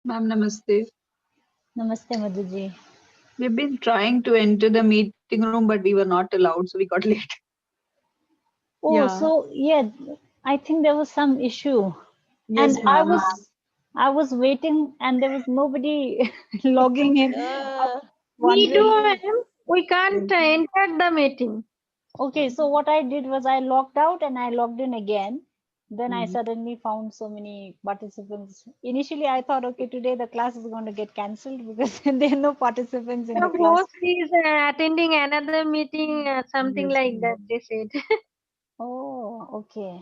Ma'am, namaste. Namaste, Madhuji. We've been trying to enter the meeting room, but we were not allowed, so we got late. Oh, Yeah. so yeah, I think there was some issue, Yes, and I ma'am. was waiting, and there was nobody logging in. I was Uh, Me too, wondering. ma'am. We can't Yes. enter the meeting. Okay, so what I did was I logged out and I logged in again. Then I Mhm. suddenly found so many participants. Initially, I thought, okay, today the class is going to get cancelled because there are no participants in The the class. host is attending another meeting, something Yes, like that, ma'am. they said. Oh, okay.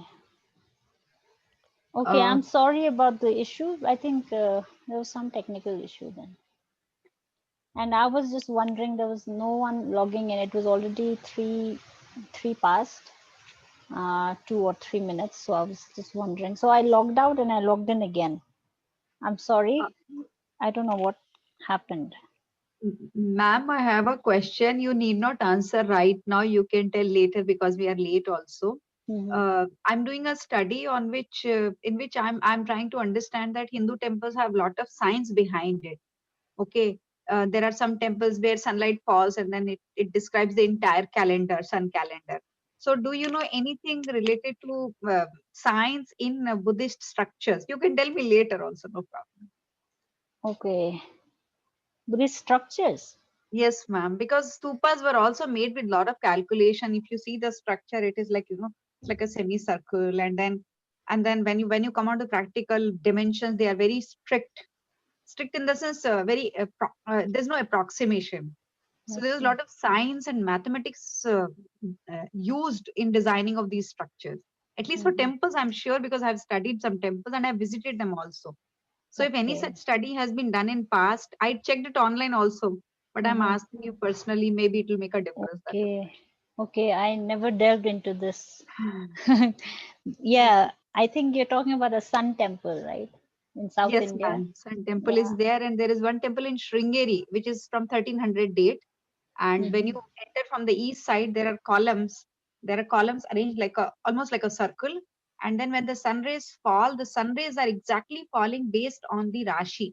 Okay, Uh, I'm sorry about the issue. I think there was some technical issue then. And I was just wondering, there was no one logging in. It was already three past, 2 or 3 minutes. So I was just wondering. So I logged out and I logged in again. I'm uh, sorry. I don't know what happened. Ma'am, I have a question. You need not answer right now. You can tell later because we are late also. Hmm. I'm doing a study on in which I'm trying to understand that Hindu temples have a lot of science behind it. Okay. There are some temples where sunlight falls and then it describes the entire calendar, sun calendar. So, do you know anything related to science in Buddhist structures? You can tell me later also, no problem. Okay. Buddhist structures. Yes, ma'am. Because stupas were also made with a lot of calculation. If you see the structure, it is like it's like a semicircle, and then when you come on to practical dimensions, they are very strict. Strict in the sense, there's no approximation. So there's a Okay. lot of science and mathematics used in designing of these structures. At least for Hmm. temples, I'm sure because I've studied some temples and I've visited them also. So if any Okay. such study has been done in past, I checked it online also. But I'm Hmm. asking you personally, maybe it will make a difference. That is Okay. Okay. I never delved into this. why. Yeah, I think you're talking about a sun temple, right? In South Yes, India. ma'am. Sun temple Yeah. is there, and there is one temple in Sringeri, which is from 1300 date. And when Hmm. you enter from the east side, there are columns. There are columns arranged like almost like a circle. And then when the sun rays fall, the sun rays are exactly falling based on the Rashi.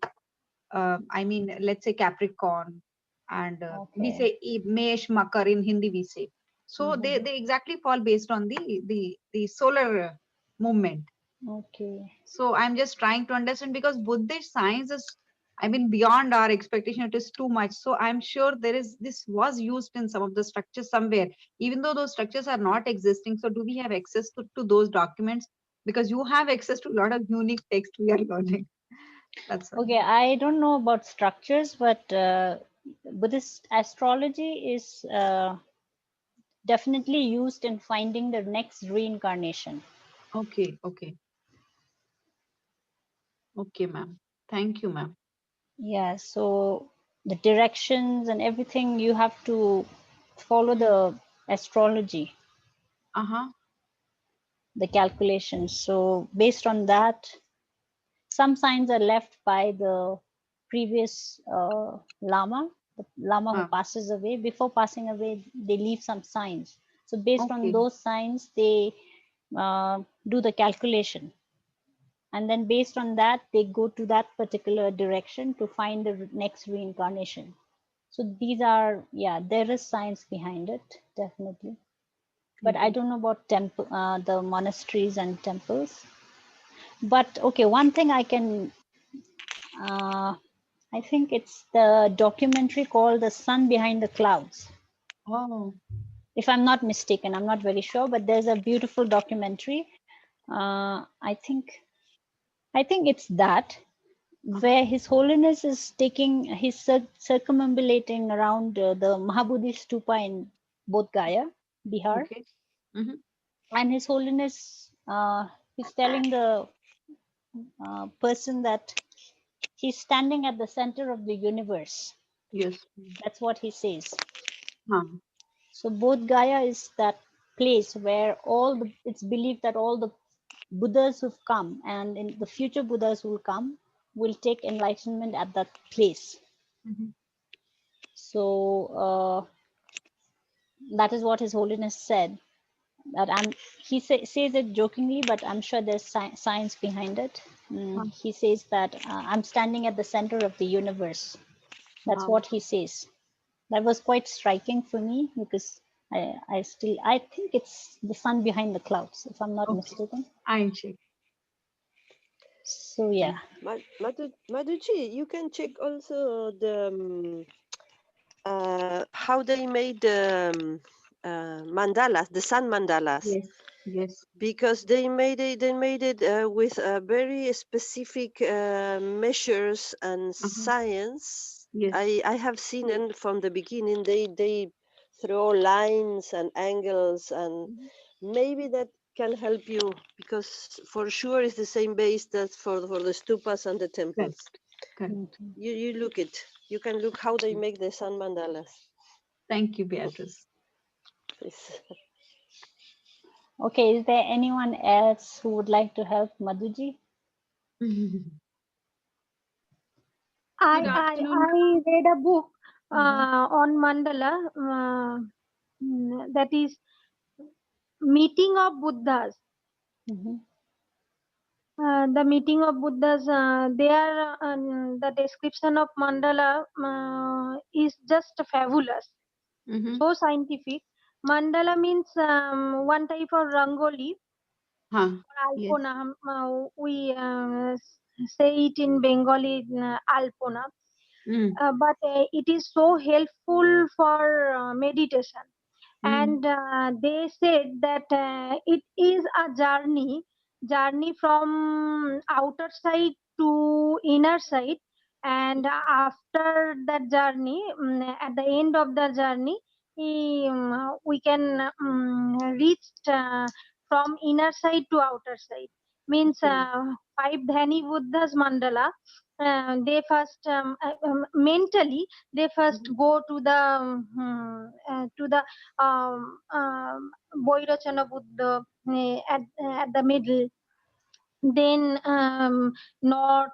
I mean, let's say Capricorn, and we Okay. say Mesh, Makar in Hindi. We say so Hmm. they exactly fall based on the solar movement. Okay. So I'm just trying to understand because Buddhist science is, I mean, beyond our expectation. It is too much. So I'm sure this was used in some of the structures somewhere, even though those structures are not existing. So do we have access to those documents? Because you have access to a lot of unique text we are learning. That's why. Okay. I don't know about structures, but Buddhist astrology is definitely used in finding the next reincarnation. Okay, okay, okay, ma'am. Thank you, ma'am. Yeah. So the directions and everything you have to follow the astrology, Uh-huh. the calculations. So based on that, some signs are left by the previous lama, the lama who Ma'am. passes away. Before passing away, they leave some signs. So based on Okay. those signs, they do the calculation, and then based on that, they go to that particular direction to find the next reincarnation. So these are, yeah, there is science behind it, definitely. But I Mhm. don't know about temple, the monasteries and temples. But okay, one thing I can uh, I think it's the documentary called The Sun Behind the Clouds. Oh. If I'm not mistaken, I'm not very sure, but there's a beautiful documentary. I think it's that Uh-huh. where His Holiness is taking, he's circumambulating around the Mahabodhi Stupa in Bodh Gaya, Bihar, Okay. Mm-hmm. and His Holiness he's telling the person that he's standing at the center of the universe. Yes. That's what he says. Huh. So Bodh Gaya is that place where it's believed that all the Buddhas who've come and in the future Buddhas who will come will take enlightenment at that place. Mm-hmm. So that is what His Holiness said. But says it jokingly, but I'm sure there's science behind it. He says that I'm standing at the center of the universe. That's what he says. That was quite striking for me because I think it's the sun behind the clouds, if I'm not mistaken. I'll check. So yeah. Madhuji, you can check also the how they made the mandalas, the sun mandalas. Yes, yes. Because they made it with very specific measures and science. Yes. I have seen it from the beginning. They throw lines and angles, and maybe that can help you, because for sure it's the same base that for the stupas and the temples. Correct. You look it. You can look how they make the sun mandalas. Thank you, Beatrice. Please. Okay, is there anyone else who would like to help Madhuji? I read a book on mandala that is meeting of Buddhas. The meeting of Buddhas, there the description of mandala is just fabulous, so scientific. Mandala means one type of rangoli or Yes. alpona. We say it in Bengali, alpona. But it is so helpful for meditation. And they said that it is a journey from outer side to inner side, and after that journey, at the end of the journey, we can reach from inner side to outer side. Means five Dhani Buddha's mandala, they first mentally they first go to the Boirachana Buddha at the middle, then north,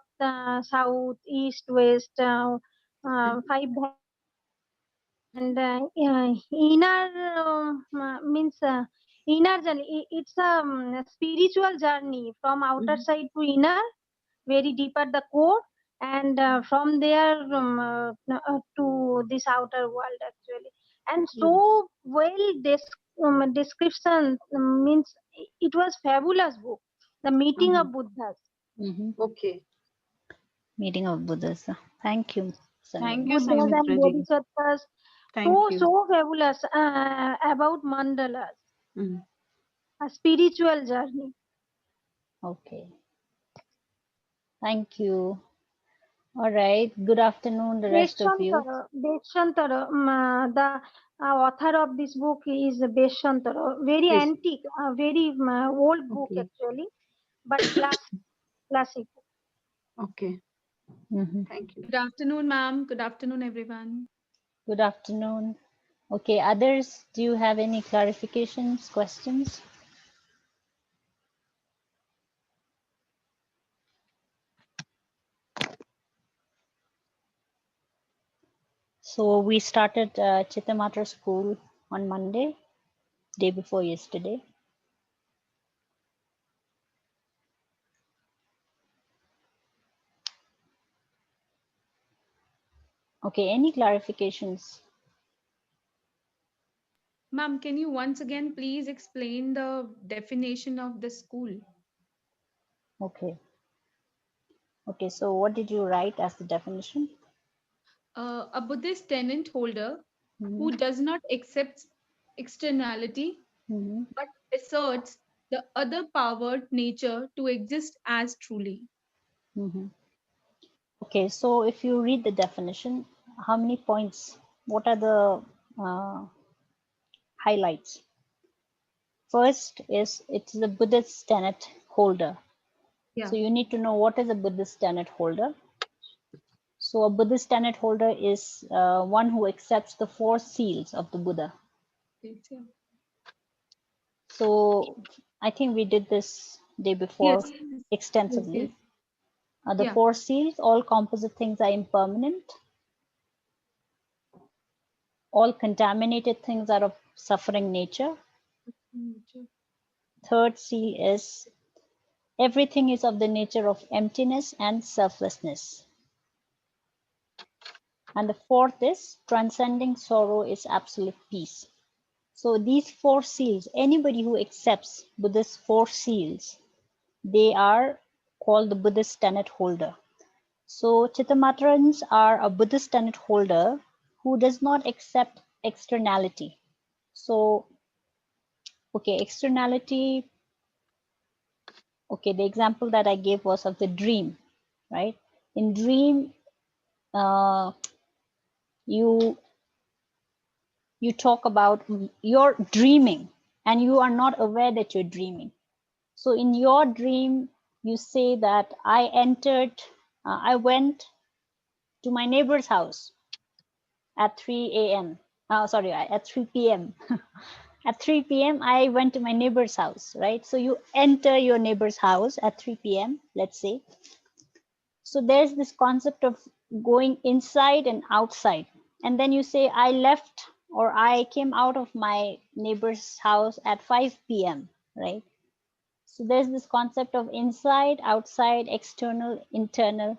south, east, west, five Dhani Buddhas, and inner means inner journey. It's a spiritual journey from outer side to inner, very deep at the core, and from there to this outer world actually. And so well description, means it was fabulous book, the meeting of Buddhas. Okay. Meeting of Buddhas. Thank you, Thank Sanjana. you, Buddhas and Sanmitra ji. Bodhisattvas, Thank you. so fabulous about mandalas, Mm. a spiritual journey. Okay. Thank you. All right. Good afternoon, the rest of you. Beshantara, the author of this book is Beshantara, very Yes. antique, very old book Okay. actually, but classic. Okay. Mhm. Thank you. Good afternoon, ma'am. Good afternoon, everyone. Good afternoon. Okay, others, do you have any clarifications, questions? So we started Chittamatra school on Monday, day before yesterday. Okay, any clarifications? Ma'am, can you once again please explain the definition of the school? Okay. Okay, so what did you write as the definition? A Buddhist tenant holder who Mhm. does not accept externality Mhm. but asserts the other powered nature to exist as truly. Mhm. Okay, so if you read the definition, how many points? What are the highlights? First is it's the Buddhist tenet holder. Yeah. So you need to know what is a Buddhist tenet holder. So a Buddhist tenet holder is one who accepts the four seals of the Buddha. Yes, yeah. So I think we did this day before Yes. Yes. extensively. The Yeah. four seals, all composite things are impermanent. All contaminated things are of suffering nature. Nature. Third seal is everything is of the nature of emptiness and selflessness. And the fourth is transcending sorrow is absolute peace. So these four seals, anybody who accepts Buddhist four seals, they are called the Buddhist tenet holder. So Chittamatrans are a Buddhist tenet holder who does not accept externality. So, okay, externality, okay, the example that I gave was of the dream, right? In dream, you talk about you're dreaming and you are not aware that you're dreaming. So in your dream, you say that I went to my neighbor's house at 3 a.m. Sorry, at 3 p.m. At 3 p.m., I went to my neighbor's house, right? So you enter your neighbor's house at 3 p.m., let's say. So there's this concept of going inside and outside. And then you say, I left or I came out of my neighbor's house at 5 p.m., right? So there's this concept of inside, outside, external, internal.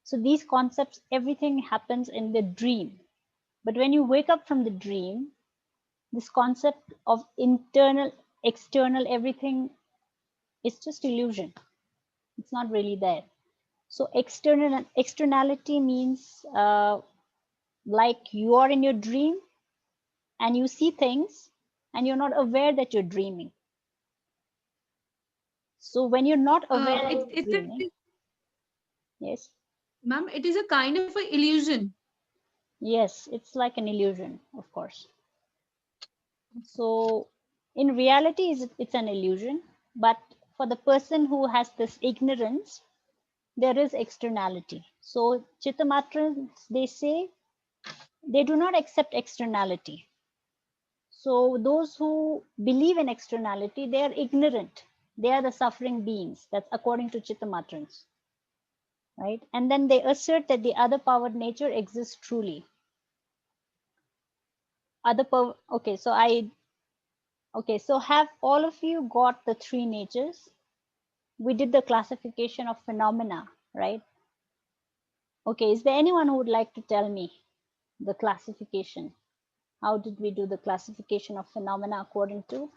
So these concepts, everything happens in the dream. But when you wake up from the dream, this concept of internal, external, everything is just illusion. It's not really there. So externality means like you are in your dream and you see things and you're not aware that you're dreaming. So when you're not aware that you're It's dreaming, a, yes, ma'am, it is a kind of an illusion. yes, it's like an illusion, of course. So in reality, it's an illusion, but for the person who has this ignorance, there is externality. So Chittamatrans, they say they do not accept externality. So those who believe in externality, they are ignorant. They are the suffering beings. That's according to Chittamatrans, right? And then they assert that the other powered nature exists truly. Okay, so have all of you got the three natures? We did the classification of phenomena, right? Okay, is there anyone who would like to tell me the classification? How did we do the classification of phenomena according to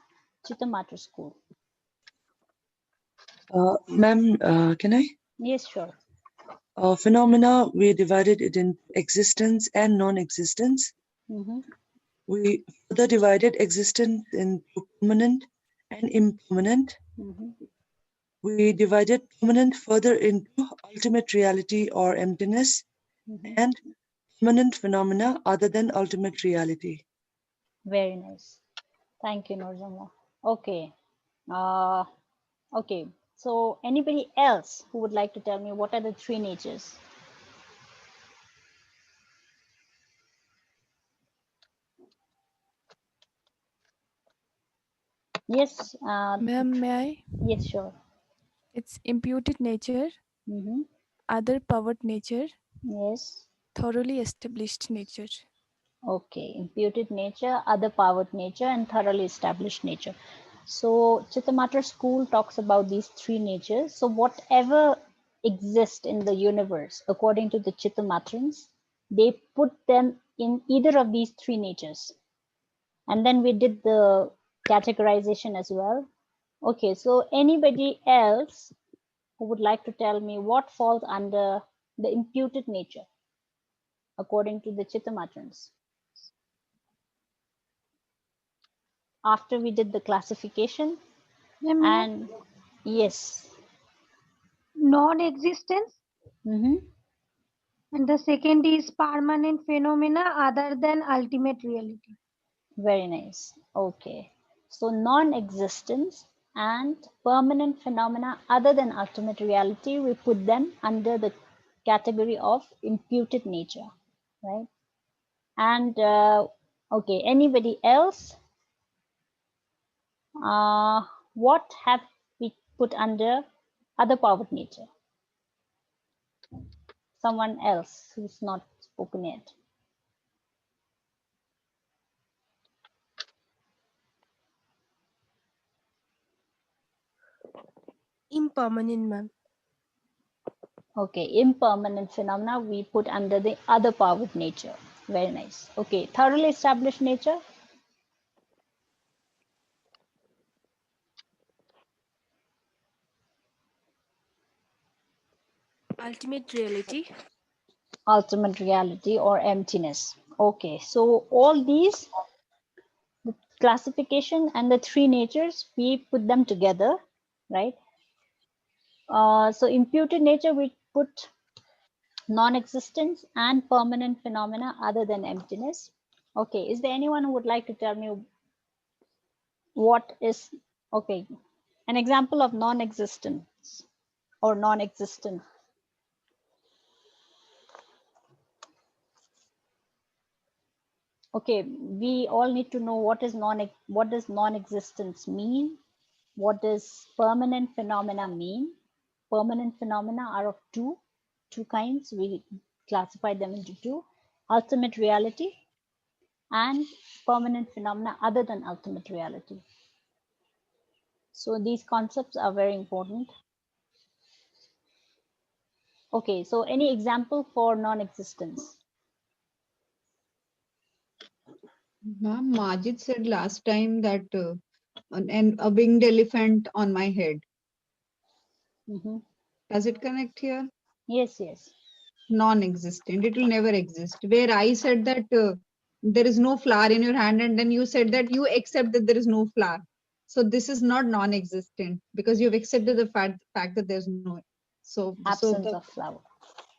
Chittamatra school? Ma'am, can I? Yes, sure. Phenomena, we divided it in existence and non-existence. Mm-hmm. We further divided existence into permanent and impermanent. Mm-hmm. We divided permanent further into ultimate reality or emptiness Mm-hmm. and permanent phenomena other than ultimate reality. Very nice. Thank you, Norzama. Okay. Uh, okay. So anybody else who would like to tell me what are the three natures? Yes. Ma'am, may I? Yes, sure. It's imputed nature, Mm-hmm. other powered nature, Yes. thoroughly established nature. Okay. Imputed nature, other powered nature, and thoroughly established nature. So Chittamatra school talks about these three natures. So whatever exists in the universe, according to the Chittamatrans, they put them in either of these three natures. And then we did the categorization as well. Okay, so anybody else who would like to tell me what falls under the imputed nature according to the Chittamatrans? After we did the classification, and yes. Non-existence, Mm-hmm. and the second is permanent phenomena other than ultimate reality. Very nice. Okay. So non-existence and permanent phenomena other than ultimate reality, we put them under the category of imputed nature, right? And okay, anybody else? What have we put under other powered nature? Someone else who's not spoken yet. Impermanent, ma'am. Okay, impermanent phenomena we put under the other powered nature. Very nice. Okay, thoroughly established nature. Ultimate reality. Ultimate reality or emptiness. Okay, so all these, the classification and the three natures, we put them together, right? So imputed nature, we put non-existence and permanent phenomena other than emptiness. Okay, is there anyone who would like to tell me what is, okay, an example of non-existence or non-existent? Okay, we all need to know what does non-existence mean? What does permanent phenomena mean? Permanent phenomena are of two kinds. We classify them into two: ultimate reality and permanent phenomena other than ultimate reality. So these concepts are very important. Okay, so any example for non-existence? Ma'am, Majid said last time that a winged elephant on my head. Does it connect here? Yes, yes. Non-existent. It will never exist. Where I said that there is no flower in your hand, and then you said that you accept that there is no flower. So this is not non-existent because you've accepted the fact that there's no. So Absence the of flower.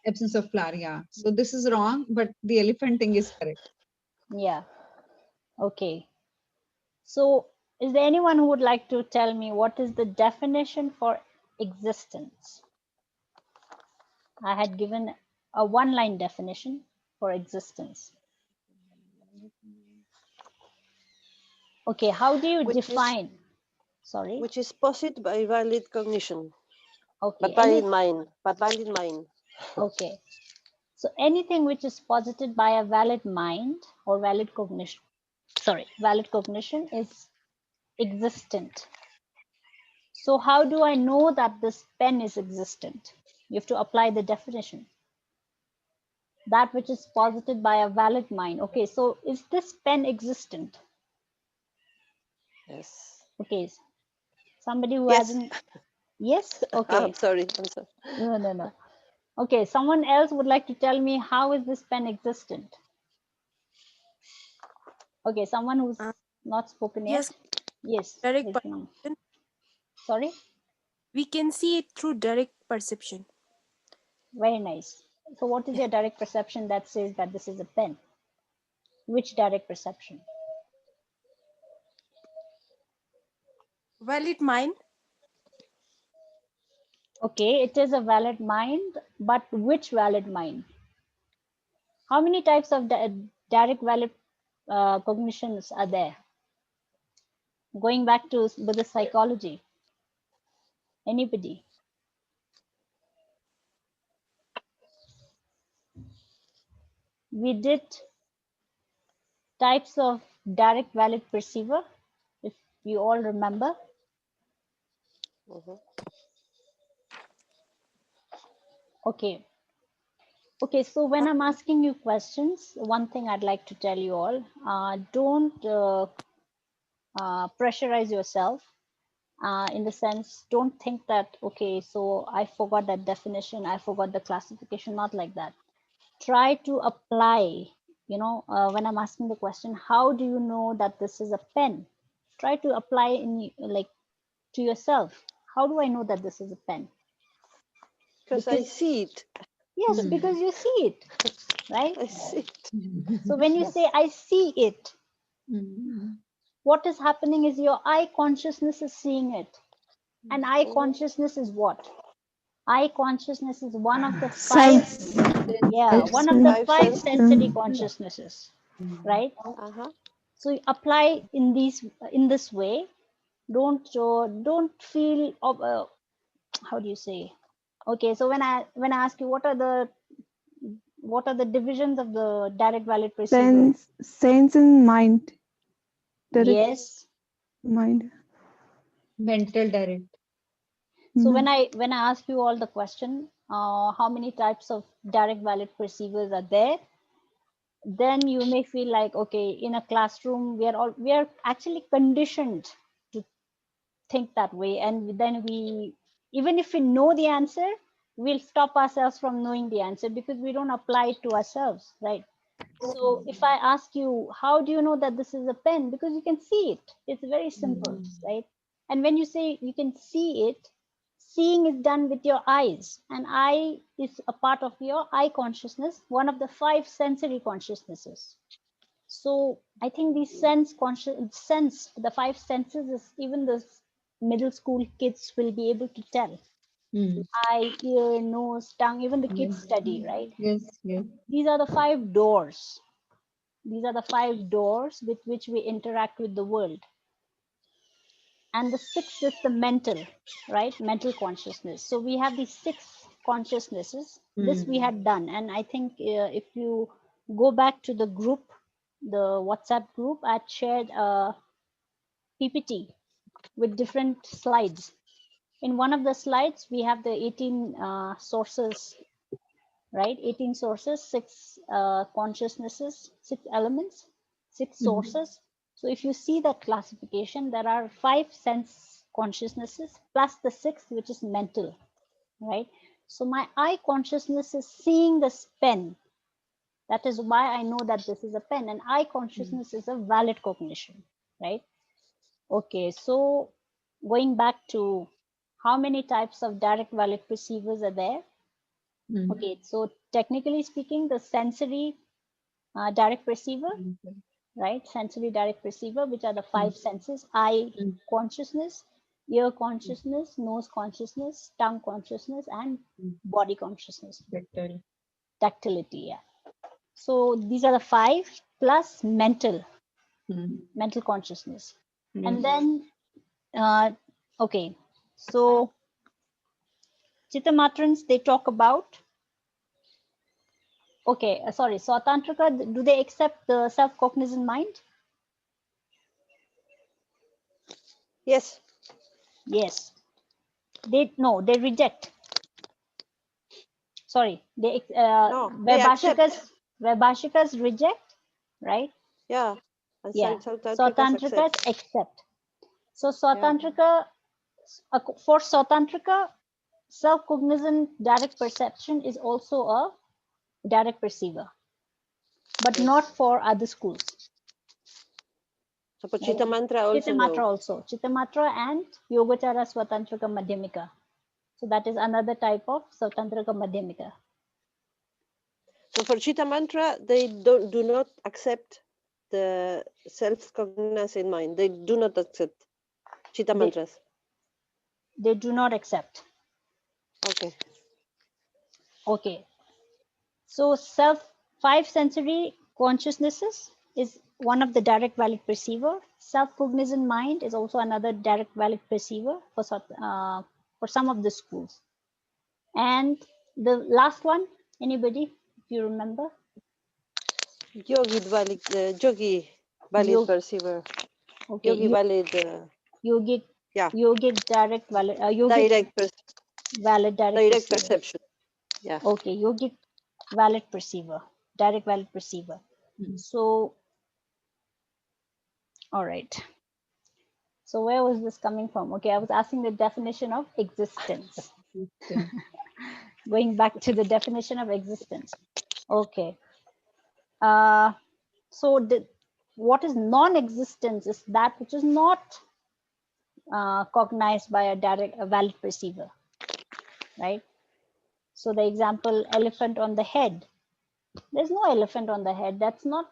absence of flower. Yeah. So this is wrong, but the elephant thing is correct. Yeah. Okay. So is there anyone who would like to tell me what is the definition for existence? I had given a one-line definition for existence. Okay, how do you define? Sorry. Which is posited by valid cognition. Okay. But valid mind. But valid mind. Okay. So anything which is posited by a valid mind or valid cognition, valid cognition is existent. So how do I know that this pen is existent? You have to apply the definition. That which is posited by a valid mind. Okay, so is this pen existent? Yes. Okay, somebody who Yes. hasn't. Yes. Okay. I'm sorry. No. Okay, someone else would like to tell me how is this pen existent? Okay, someone who's not spoken yet. Yes. Yes. Direct perception. Sorry? We can see it through direct perception. Very nice. So what is your direct perception that says that this is a pen? Which direct perception? Valid mind. Okay, it is a valid mind, but which valid mind? How many types of direct valid cognitions are there? Going back to Buddhist psychology. Anybody? We did types of direct valid perceiver, if you all remember. Okay. Okay, so when I'm asking you questions, one thing I'd like to tell you all, don't pressurize yourself. In the sense, don't think that, okay, so I forgot that definition, I forgot the classification, not like that. Try to apply, when I'm asking the question, how do you know that this is a pen? Try to apply to yourself. How do I know that this is a pen? Because I see it. Yes, because you see it, right? I see it. So when you say, I see it, what is happening is your eye consciousness is seeing it. And eye consciousness is what? Eye consciousness is one of the five sensory consciousnesses, right? So you apply in this way. Don't feel how do you say? Okay, so when I ask you what are the divisions of the direct valid perceiver? Sense and mind. Yes. Mind. Mental direct. So when I ask you all the question, how many types of direct valid perceivers are there, then you may feel like, okay, in a classroom we are actually conditioned to think that way, and then we, even if we know the answer, we'll stop ourselves from knowing the answer because we don't apply it to ourselves, right? So if I ask you, how do you know that this is a pen? Because you can see it. It's very simple, right? And when you say you can see it, seeing is done with your eyes, and eye is a part of your eye consciousness, one of the 5 sensory consciousnesses. So I think the the 5 senses is even the middle school kids will be able to tell. Eye, ear, nose, tongue, even the kids study, right? Yes, yes. These are the 5 doors. These are the 5 doors with which we interact with the world. And the 6th is the mental, right? Mental consciousness. So we have these 6 consciousnesses. This we had done. And I think if you go back to the group, the WhatsApp group, I shared a PPT with different slides. In one of the slides, we have the 18 sources, right? 18 sources, 6 consciousnesses, 6 elements, 6 sources. So if you see that classification, there are 5 sense consciousnesses plus the 6th, which is mental, right? So my eye consciousness is seeing this pen. That is why I know that this is a pen, and eye consciousness is a valid cognition, right? Okay, so going back to how many types of direct valid perceivers are there? Okay, so technically speaking, the sensory direct perceiver, right? Sensory direct perceiver, which are the 5 senses: eye consciousness, ear consciousness, nose consciousness, tongue consciousness, and body consciousness. Tactility, yeah. So these are the 5 plus mental consciousness. And then, okay, so Chittamatrans, they talk about, okay, sorry, Swatantrika, do they accept the self-cognizant mind? Yes. Yes. They reject. Sorry, they No, they accept. Vaibhashikas reject, right? Yeah. And Yeah. Sautantrikas Swatantrikas accept. accept. So Swatantrika, for Swatantrika, self-cognizant direct perception is also a direct perceiver, but not for other schools. So for Chittamantra also Chittamatra no. also. Chittamatra and Yogacara Swatantrika Madhyamika. So that is another type of Swatantrika Madhyamika. So for Chittamantra, they do not accept the self-cognizant mind. They do not accept Chittamantras. They do not accept. Okay. Okay. So 5 sensory consciousnesses is one of the direct valid perceiver. Self-cognizant mind is also another direct valid perceiver for some of the schools. And the last one, anybody, if you remember? Yogi valid perceiver. Okay. Yogi valid. Yogic. Yeah. Yogic direct valid. Yogic valid direct perception. Yeah. Okay. Yogic valid perceiver. Direct valid perceiver. So, all right. So where was this coming from? Okay, I was asking the definition of existence. Going back to the definition of existence. Okay. So what is non-existence is that which is not cognized by a valid perceiver, right? So the example, elephant on the head. There's no elephant on the head. That's not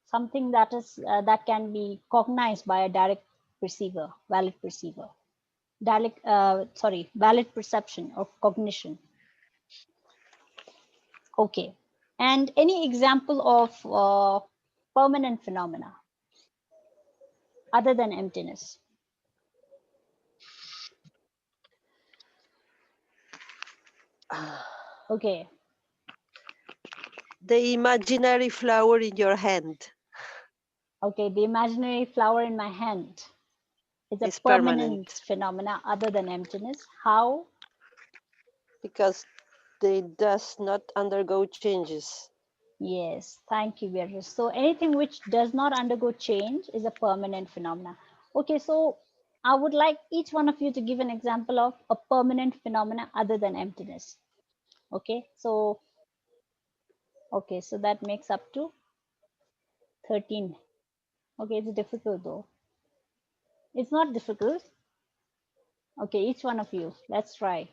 something that is that can be cognized by a direct perceiver, valid perceiver. Valid perception of cognition. Okay. And any example of permanent phenomena other than emptiness? Okay. The imaginary flower in your hand. Okay, the imaginary flower in my hand. It's a It's permanent permanent. phenomena other than emptiness. How? Because they does not undergo changes. Yes, thank you, Beatrice. So anything which does not undergo change is a permanent phenomena. Okay, so I would like each one of you to give an example of a permanent phenomena other than emptiness. Okay, so that makes up to 13. Okay, it's difficult though. It's not difficult. Okay, each one of you, let's try.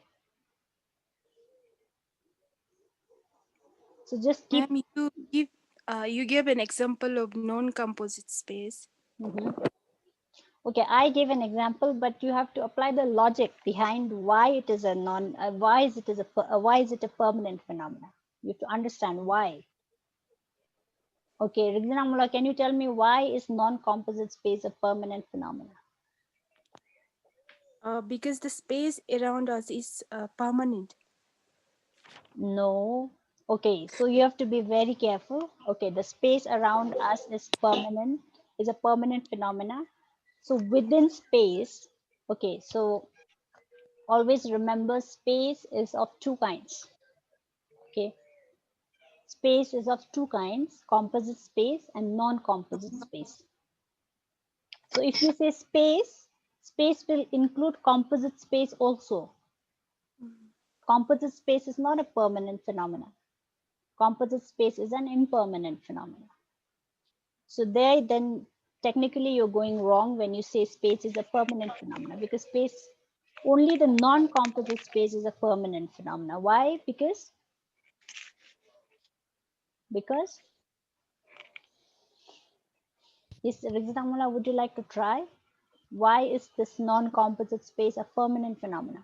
So just keep. Ma'am, you give an example of non-composite space. Mhm. Okay, I gave an example, but you have to apply the logic behind why it is a why is it a permanent phenomenon. You have to understand why. Okay, Rigdinamula, can you tell me why is non-composite space a permanent phenomenon? Because the space around us is permanent. No. Okay, so you have to be very careful. Okay, the space around us is a permanent phenomena. So within space, okay, so always remember space is of two kinds. Okay, space is of two kinds, composite space and non-composite space. So if you say space will include composite space also. Composite space is not a permanent phenomenon. Composite space is an impermanent phenomenon. So there, then technically you're going wrong when you say space is a permanent phenomenon, because only the non-composite space is a permanent phenomenon. Why? Because yes, Rizamula, would you like to try? Why is this non-composite space a permanent phenomenon?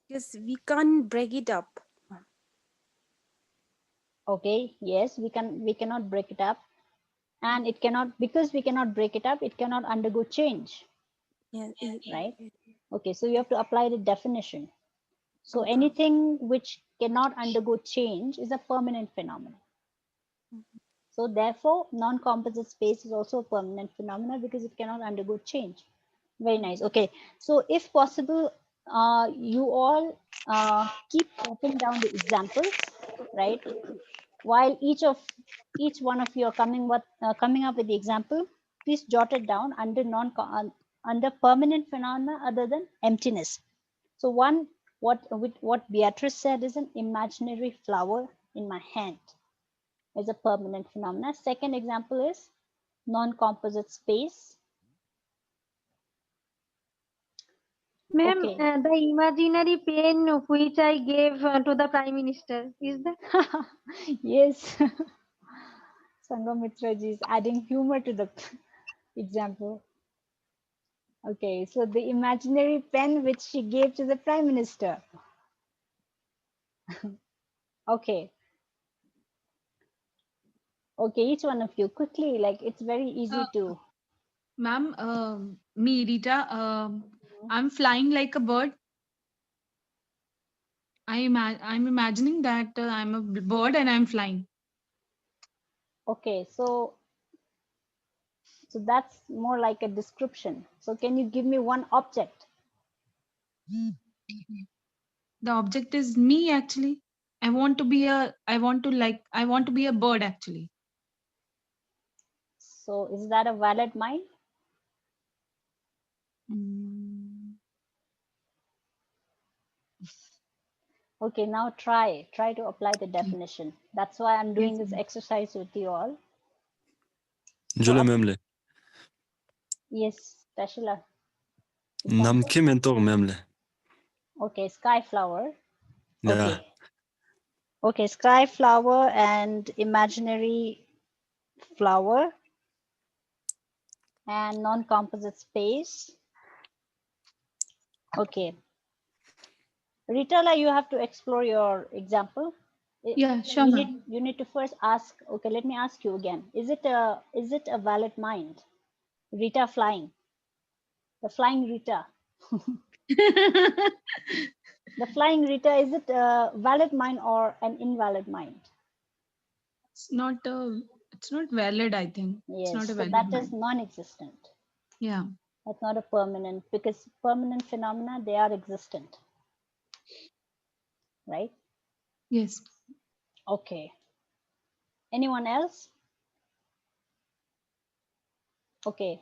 Because we can't break it up. Okay, yes, we cannot break it up, and because we cannot break it up, it cannot undergo change. Yeah, right? Okay, so you have to apply the definition. So okay. anything which cannot undergo change is a permanent phenomenon. So therefore, non-composite space is also a permanent phenomenon because it cannot undergo change. Very nice. Okay, so if possible, you all keep jotting down the examples, right? While each one of you are coming up with the example, please jot it down under permanent phenomena other than emptiness. So what Beatrice said is an imaginary flower in my hand is a permanent phenomena. Second example is non-composite space. Ma'am, Okay. the imaginary pen which I gave to the Prime Minister, is that? Yes. Sangamitra ji is adding humor to the example. Okay, so the imaginary pen which she gave to the Prime Minister. Okay. Okay, each one of you quickly, like it's very easy to. Ma'am, me, Rita, I'm flying like a bird. I'm imagining that I'm a bird and I'm flying. Okay, so that's more like a description. So can you give me one object? The object is me actually. I want to be a bird actually. So is that a valid mind? Mm. Okay, now try to apply the definition. That's why I'm doing this exercise with you all. Jule memle. Yes, Tashila. Nam kim entog memle. Okay, sky flower. Yeah. Okay. Okay, sky flower and imaginary flower and non-composite space. Okay. Ritala, you have to explore your example. Yeah, sure, ma'am. You need to first ask. Okay, let me ask you again. Is it a valid mind? Rita flying. The flying Rita. The flying Rita, is it a valid mind or an invalid mind? It's not valid, I think. It's Yes, not a so valid that is mind. non-existent. Yeah. That's not a permanent, because permanent phenomena, they are existent, right? Yes. Okay. Anyone else? Okay.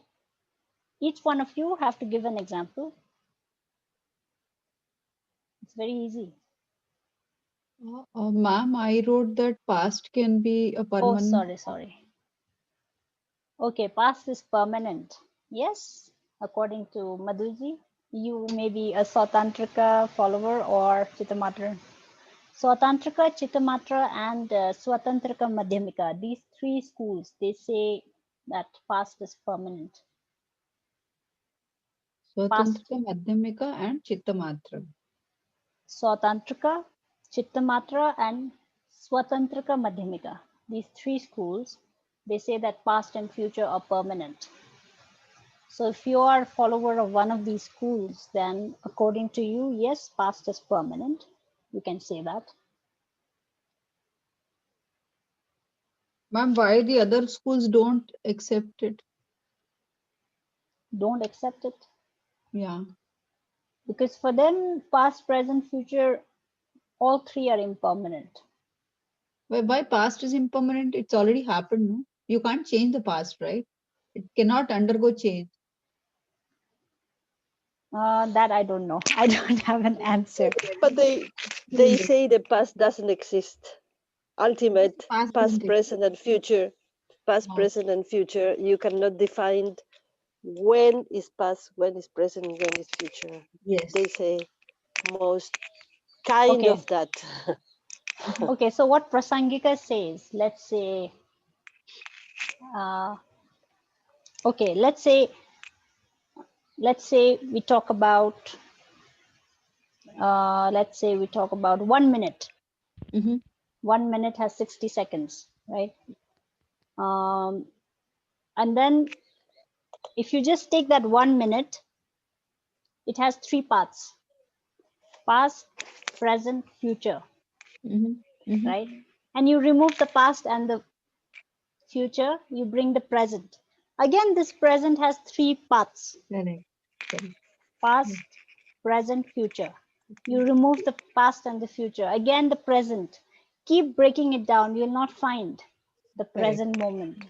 Each one of you have to give an example. It's very easy. Ma'am, I wrote that past can be a Oh, permanent. sorry. Okay, past is permanent. Yes, according to Madhuji, you may be a Swatantrika follower or Chittamatra. Swatantrika, Chittamatra, and Swatantrika Madhyamika. These three schools, they say that past is permanent. Swatantrika, Madhyamika, and Chittamatra. Swatantrika, Chittamatra, and Swatantrika Madhyamika. These three schools, they say that past and future are permanent. So if you are a follower of one of these schools, then according to you, yes, past is permanent. You can say that. Ma'am, why the other schools don't accept it? Don't accept it. Yeah. Because for them, past, present, future, all three are impermanent. Why past is impermanent? It's already happened, no? You can't change the past, right? It cannot undergo change. That I don't know. I don't have an answer. But they say the past doesn't exist. Ultimate past, present, and future. Past, present, and future. You cannot define when is past, when is present, when is future. Yes. They say most kind Okay. of that. Okay, so what Prasangika says, let's say, okay, let's say we talk about, let's say we talk about 1 minute. 1 minute has 60 seconds, right? And then if you just take that 1 minute, it has 3 parts: past, present, future, right? And you remove the past and the future, you bring the present. Again, this present has 3 parts: past, present, future. You remove the past and the future. Again, the present. Keep breaking it down. You'll not find the present moment.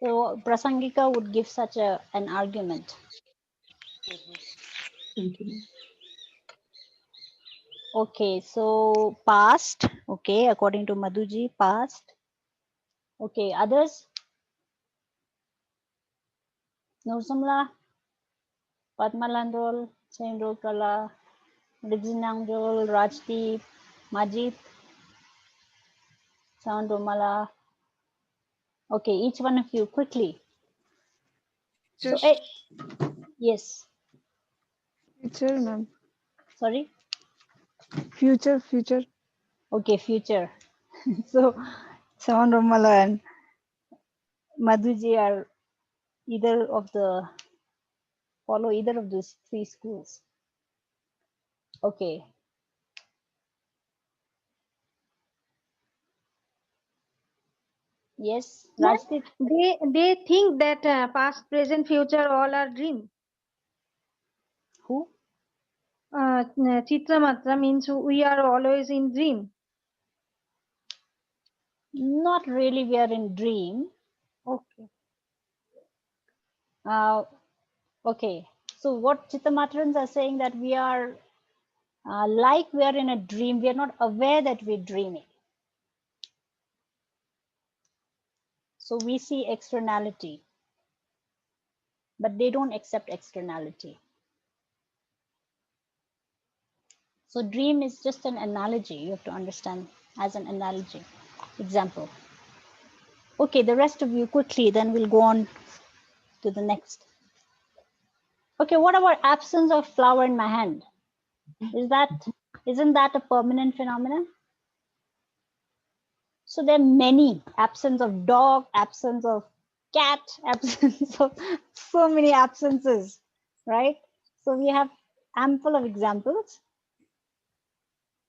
So Prasangika would give such an argument. Okay, so past. Okay, according to Madhuji, past. Okay, others? Nursamla, Padmalandrol, Saindrol Kala, Ridzinangjol, Rajdeep, Majid, Soundromala. Okay, each one of you quickly. So, yes. Future, ma'am. Sorry? Future. Okay, future. So, Soundromala and Madhuji are follow either of those 3 schools. Okay. Yes, Rajdeep. They think that past, present, future all are dream. Who? Chitramatra means we are always in dream. Not really, we are in dream. Okay. Okay. So what Chittamatrans are saying, that we are like we are in a dream. We are not aware that we're dreaming. So we see externality, but they don't accept externality. So dream is just an analogy. You have to understand as an analogy. Example. Okay, the rest of you quickly, then we'll go on to the next. Okay, what about absence of flower in my hand? Isn't that a permanent phenomenon? So there are many: absence of dog, absence of cat, absence of so many absences, right? So we have ample of examples.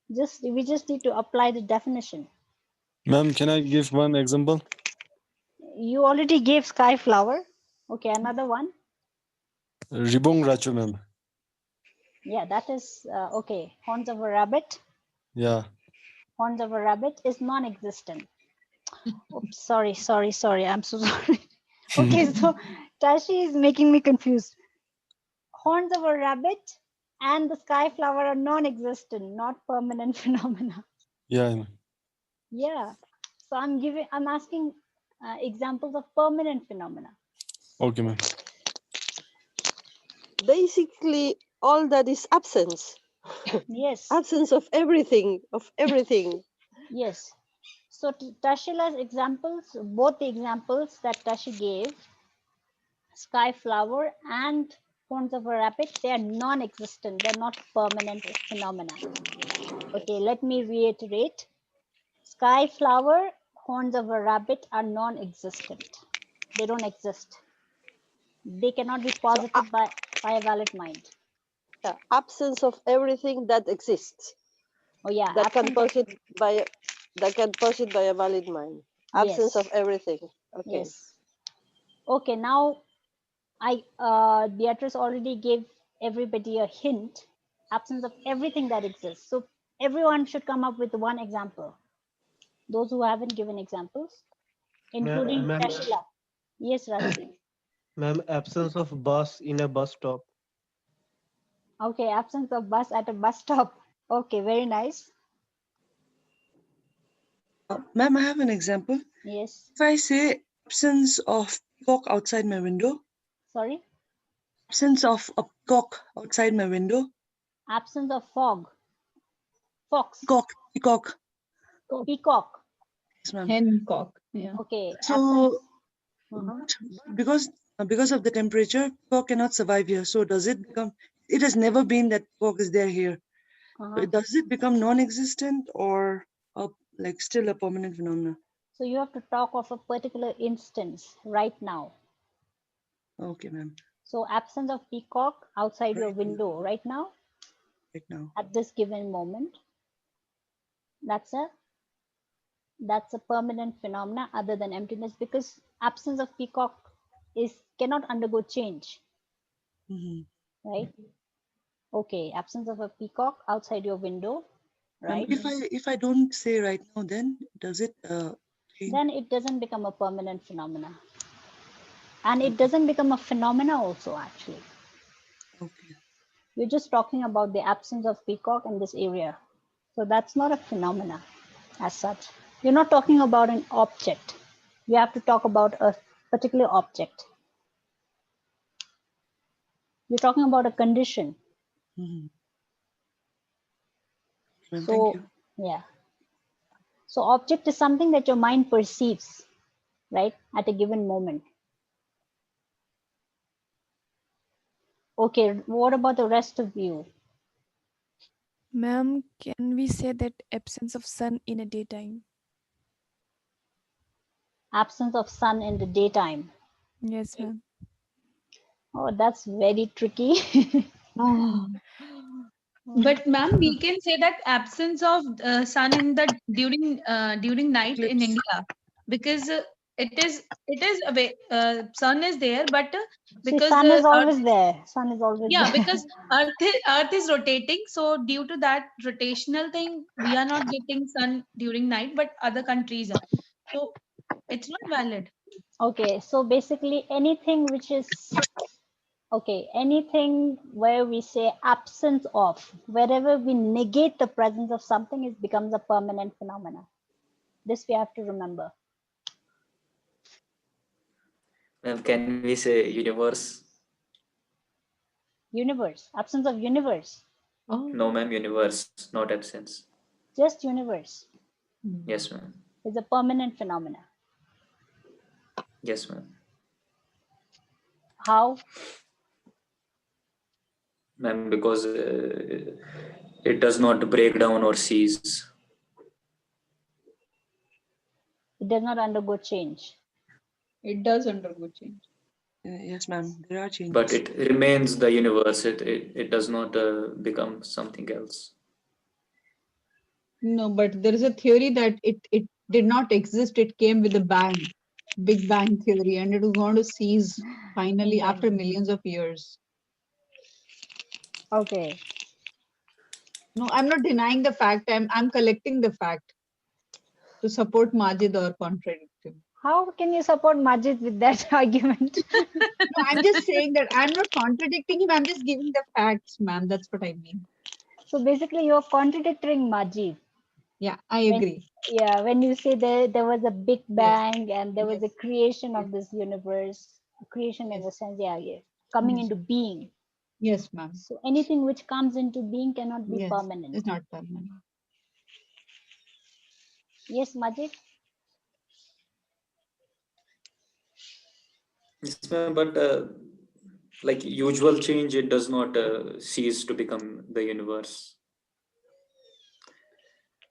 We just need to apply the definition. Ma'am, can I give one example? You already gave sky flower. Okay, another one. Ribong Racho, ma'am. Yeah, that is okay. Horns of a rabbit. Yeah. Horns of a rabbit is non-existent. Oops, sorry. I'm so sorry. Okay, so Tashi is making me confused. Horns of a rabbit and the sky flower are non-existent, not permanent phenomena. Yeah, ma'am. Yeah. So I'm asking examples of permanent phenomena. Okay, ma'am. Basically, all that is absence. Yes. Absence of everything, Yes. So Tashila's examples, both the examples that Tashi gave, sky flower and horns of a rabbit, they are non-existent. They're not permanent phenomena. Okay, let me reiterate. Sky flower, horns of a rabbit are non-existent. They don't exist. They cannot be posited by a valid mind. absence of everything that exists. Oh yeah, That can posit by a valid mind. Absence Yes. of everything. Okay. Yes. Okay, now Beatrice already gave everybody a hint. Absence of everything that exists. So everyone should come up with one example. Those who haven't given examples, including Tashila. Yes, Rajdeep. Ma'am, absence of bus in a bus stop. Okay, absence of bus at a bus stop. Okay, very nice. Ma'am, I have an example. Yes. If I say absence of peacock outside my window. Sorry? Absence of a peacock outside my window. Absence of fog. Fox. Peacock. Peacock. Yes, ma'am. Hencock. Yeah. Okay. So, because of the temperature, peacock cannot survive here. So does it become? It has never been that peacock is there here. So does it become non-existent or like still a permanent phenomenon? So you have to talk of a particular instance right now. Okay, ma'am. So absence of peacock outside your window right now. Right now. At this given moment. That's a permanent phenomena other than emptiness, because absence of peacock cannot undergo change. Right? Okay, absence of a peacock outside your window. Right? If I don't say right now, then does it change? Then it doesn't become a permanent phenomena. And it doesn't become a phenomena also, actually. Okay. We're just talking about the absence of peacock in this area. So that's not a phenomena as such. You're not talking about an object. You have to talk about a particular object. You're talking about a condition. Well, So, thank you. yeah. So object is something that your mind perceives, right, at a given moment. Okay, what about the rest of you? Ma'am, can we say that absence of sun in a daytime? Absence of sun in the daytime. Yes, ma'am. Oh, that's very tricky. But ma'am, we can say that absence of sun in the during night in India, because it is sun is there, but because sun is the always there. Sun is always yeah, there. because earth is rotating, so due to that rotational thing, we are not getting sun during night, but other countries are. So it's not valid. Okay, so basically anything which is anything where we say absence of, wherever we negate the presence of something, it becomes a permanent phenomena. This we have to remember. Ma'am, can we say universe? Universe, absence of universe. No, ma'am, universe, not absence. Just universe. Yes, ma'am. Is a permanent phenomena. Yes, ma'am. How? Ma'am, because it does not break down or cease. It does not undergo change. It does undergo change. Yes, ma'am. There are changes. But it remains the universe. It does not become something else. No, but there is a theory that it did not exist. It came with a bang, Big Bang theory, and it was going to cease finally after millions of years. Okay. No, I'm not denying the fact. I'm collecting the fact to support Majid or contradict him. How can you support Majid with that argument? No, I'm just saying that I'm not contradicting him. I'm just giving the facts, ma'am. That's what I mean. So basically, you're contradicting Majid. Yeah, I agree. When you say there was a big bang and there was a creation of Yes. this universe, creation in Yes. a sense, coming Yes. into being. Yes, ma'am. So anything which comes into being cannot be Yes, permanent. it's not permanent. Yes, Majid? Yes, ma'am, but like usual change, it does not cease to become the universe.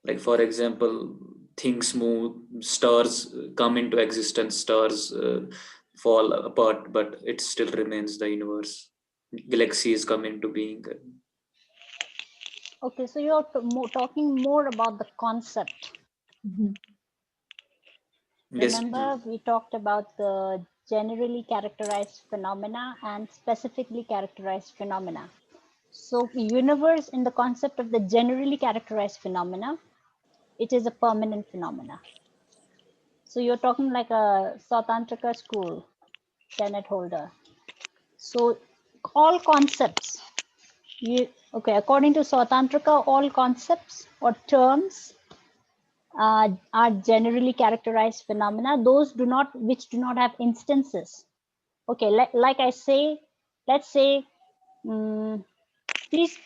Like, for example, things move, stars come into existence, stars fall apart, but it still remains the universe. Galaxies come into being. Okay, so you're talking more about the concept. Yes. Remember, we talked about the generally characterized phenomena and specifically characterized phenomena. So universe in the concept of the generally characterized phenomena, it is a permanent phenomena. So you're talking like a Sautantrika school, Tenet holder. So all concepts, according to Sautantrika, all concepts or terms are generally characterized phenomena. Those which do not have instances. Okay, like I say, let's say, please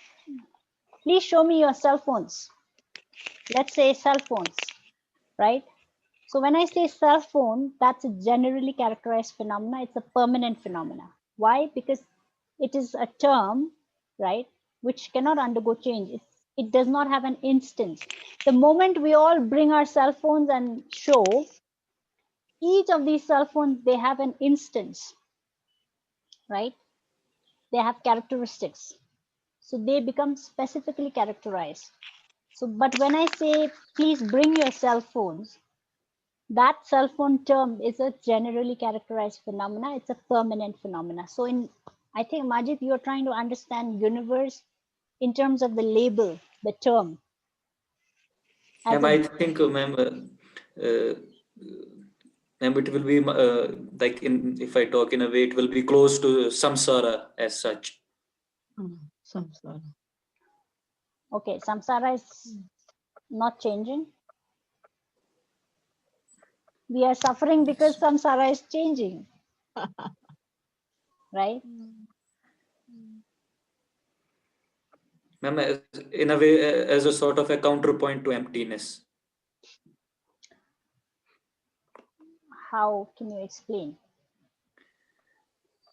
show me your cell phones. Let's say cell phones, right? So when I say cell phone, that's a generally characterized phenomena. It's a permanent phenomena. Why? Because it is a term, right, which cannot undergo change. It does not have an instance. The moment we all bring our cell phones and show, each of these cell phones, they have an instance, right? They have characteristics. So they become specifically characterized. So, but when I say, please bring your cell phones, that cell phone term is a generally characterized phenomena. It's a permanent phenomena. So I think, Majid, you're trying to understand universe in terms of the label, the term. Ma'am, I think, ma'am, ma'am, it will be like if I talk in a way, it will be close to samsara as such. Samsara. Okay, samsara is not changing. We are suffering because samsara is changing. Right? Ma'am, in a way, as a sort of a counterpoint to emptiness. How can you explain?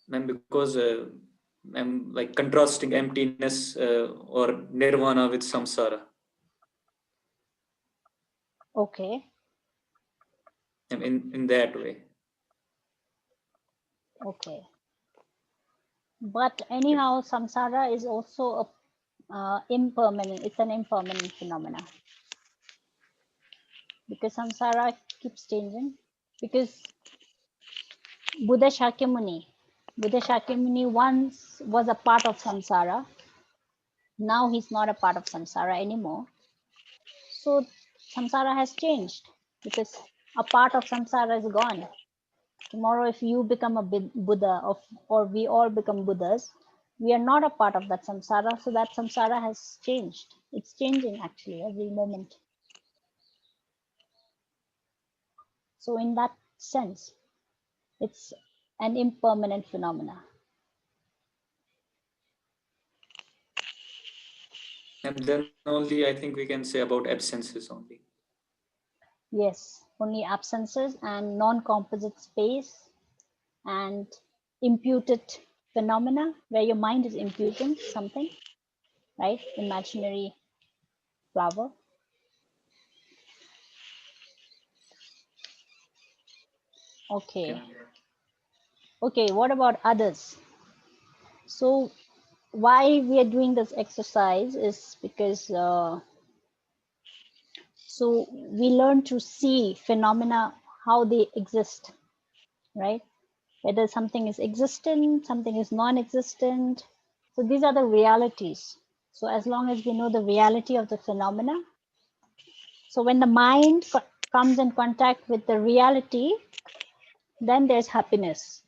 Ma'am, because I'm like contrasting emptiness or nirvana with samsara. Okay. In that way. Okay. But anyhow, samsara is also a impermanent. It's an impermanent phenomena. Because samsara keeps changing. Because Buddha Shakyamuni once was a part of samsara. Now he's not a part of samsara anymore. So samsara has changed because a part of samsara is gone. Tomorrow, if you become a Buddha or we all become Buddhas, we are not a part of that samsara. So that samsara has changed. It's changing actually every moment. So in that sense, it's an impermanent phenomena. And then only I think we can say about absences only. Yes, only absences and non-composite space and imputed phenomena where your mind is imputing something, right? Imaginary flower. Okay. Okay, what about others? So why we are doing this exercise is because so we learn to see phenomena, how they exist, right? Whether something is existent, something is non-existent, So these are the realities. So as long as we know the reality of the phenomena, so when the mind comes in contact with the reality, then there's happiness.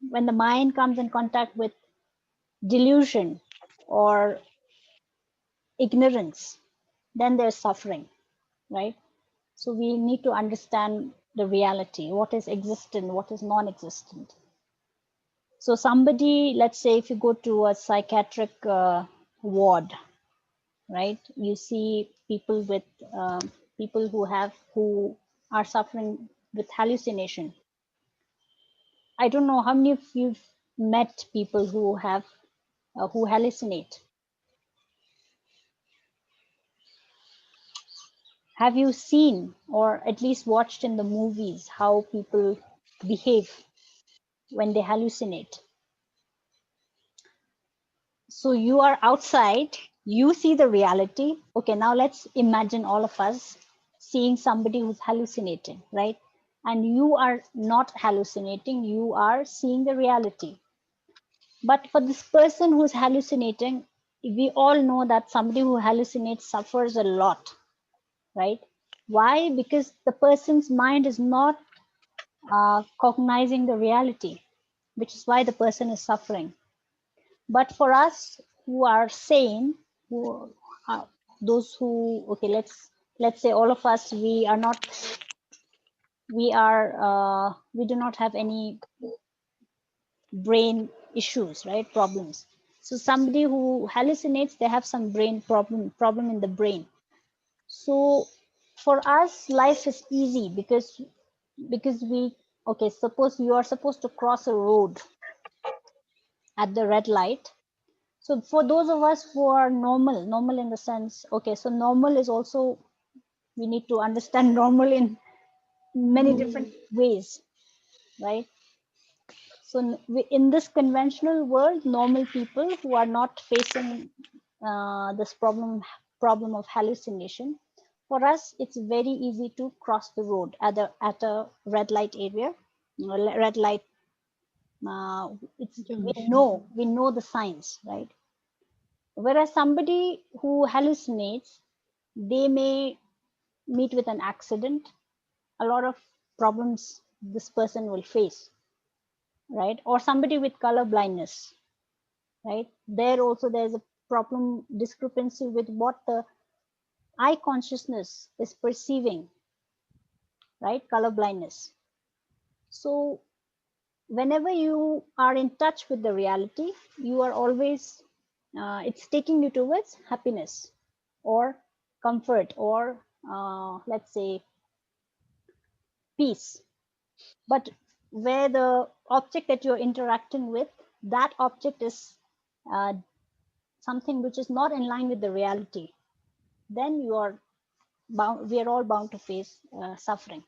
When the mind comes in contact with delusion or ignorance, then there's suffering, right? So we need to understand the reality, what is existent, what is non-existent. So somebody, let's say if you go to a psychiatric ward, right, you see people with people who are suffering with hallucination. I don't know how many of you've met people who have who hallucinate. Have you seen or at least watched in the movies how people behave when they hallucinate? So you are outside, you see the reality. Okay, now let's imagine all of us seeing somebody who's hallucinating, right? And you are not hallucinating, you are seeing the reality. But for this person who's hallucinating, we all know that somebody who hallucinates suffers a lot, right? Why? Because the person's mind is not cognizing the reality, which is why the person is suffering. But for us who are sane, who are those who, okay, let's say all of us, we are not, we do not have any brain issues, right? Problems. So somebody who hallucinates, they have some brain problem in the brain. So for us, life is easy because we, okay, suppose you are supposed to cross a road at the red light. So for those of us who are normal in the sense, okay, so normal is also, we need to understand normal in many different ways, right? So in this conventional world, normal people who are not facing this problem of hallucination, for us, it's very easy to cross the road at a red light area, red light. We know the signs, right? Whereas somebody who hallucinates, they may meet with an accident, a lot of problems this person will face, right? Or somebody with color blindness, right? There also there's a problem, discrepancy with what the eye consciousness is perceiving, right? Color blindness. So whenever you are in touch with the reality, you are always, it's taking you towards happiness or comfort or let's say peace. But where the object that you're interacting with, that object is something which is not in line with the reality, then you are bound, we are all bound to face suffering.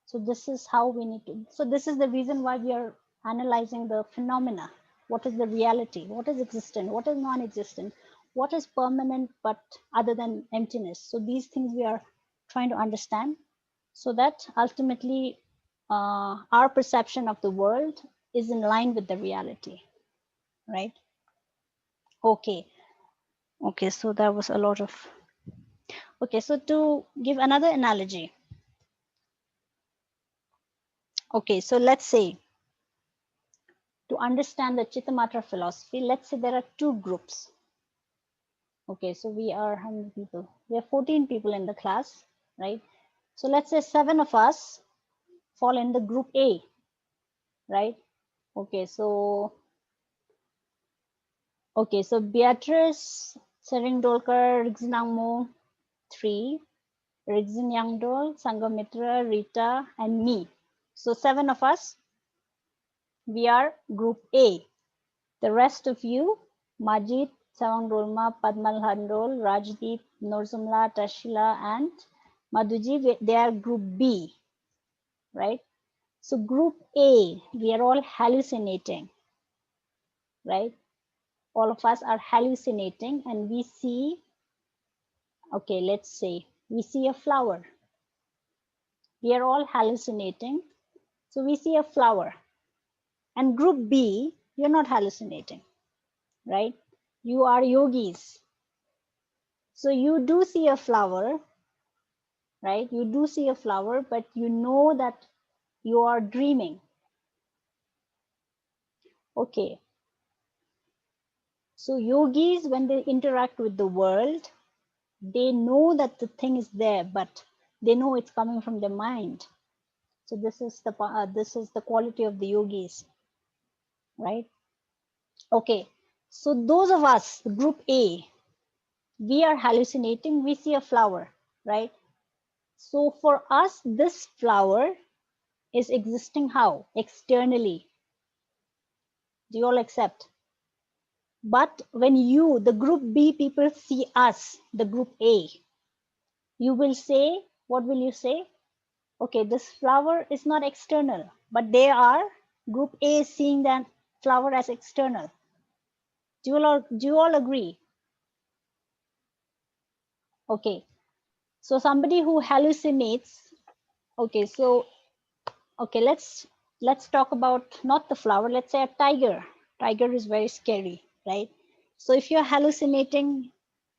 So this is how we need to, so this is the reason why we are analyzing the phenomena. What is the reality? What is existent? What is non-existent? What is permanent but other than emptiness? So these things we are trying to understand, so that ultimately our perception of the world is in line with the reality, right? Okay. Okay, so that was a lot of, okay, so to give another analogy, okay, so let's say to understand the Chittamatra philosophy, let's say there are two groups. Okay, so we are how many people? We are 14 people in the class, right? So let's say 7 of us fall in the group A, right? Okay, so Beatrice, Seringdolkar, Rigzinangmo, 3, Rigzin Yangdol, Sangamitra, Rita, and me. So 7 of us, we are group A. The rest of you, Majid, Sawang Dolma, Padmal Handol, Rajdeep, Norzumla, Tashila, and Madhuji, they are group B, right? So group A, we are all hallucinating, right? All of us are hallucinating and we see, okay, let's say we see a flower. We are all hallucinating. So we see a flower. And group B, you're not hallucinating, right? You are yogis. So you do see a flower, right? You do see a flower, but you know that you are dreaming. Okay. So yogis, when they interact with the world, they know that the thing is there, but they know it's coming from their mind. So this is the quality of the yogis, right? Okay. So those of us, group A, we are hallucinating. We see a flower, right? So for us, this flower is existing how? Externally. Do you all accept? But when you, the group B people, see us, the group A, you will say, what will you say? Okay, this flower is not external, but they are, group A is seeing that flower as external. Do you all agree? Okay, so somebody who hallucinates, okay, so, okay, let's talk about not the flower, let's say a tiger. Tiger is very scary, right? So if you're hallucinating,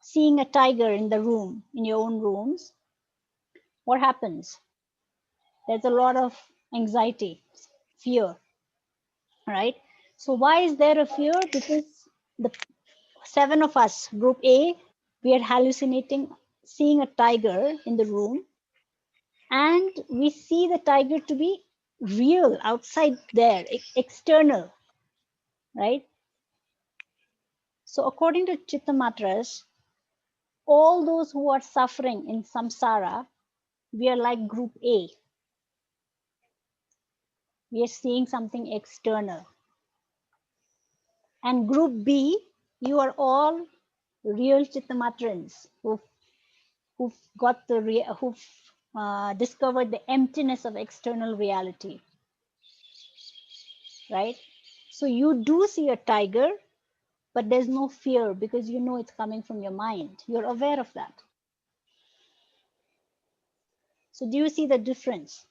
seeing a tiger in the room, in your own rooms, what happens? There's a lot of anxiety, fear, right? So why is there a fear? Because the 7 of us, group A, we are hallucinating, seeing a tiger in the room, and we see the tiger to be real outside there, external, right? So according to Chittamatras, all those who are suffering in samsara, we are like group A. We are seeing something external. And group B, you are all real Chittamatrans who've got who've discovered the emptiness of external reality, right? So you do see a tiger, but there's no fear because you know it's coming from your mind. You're aware of that. So do you see the difference?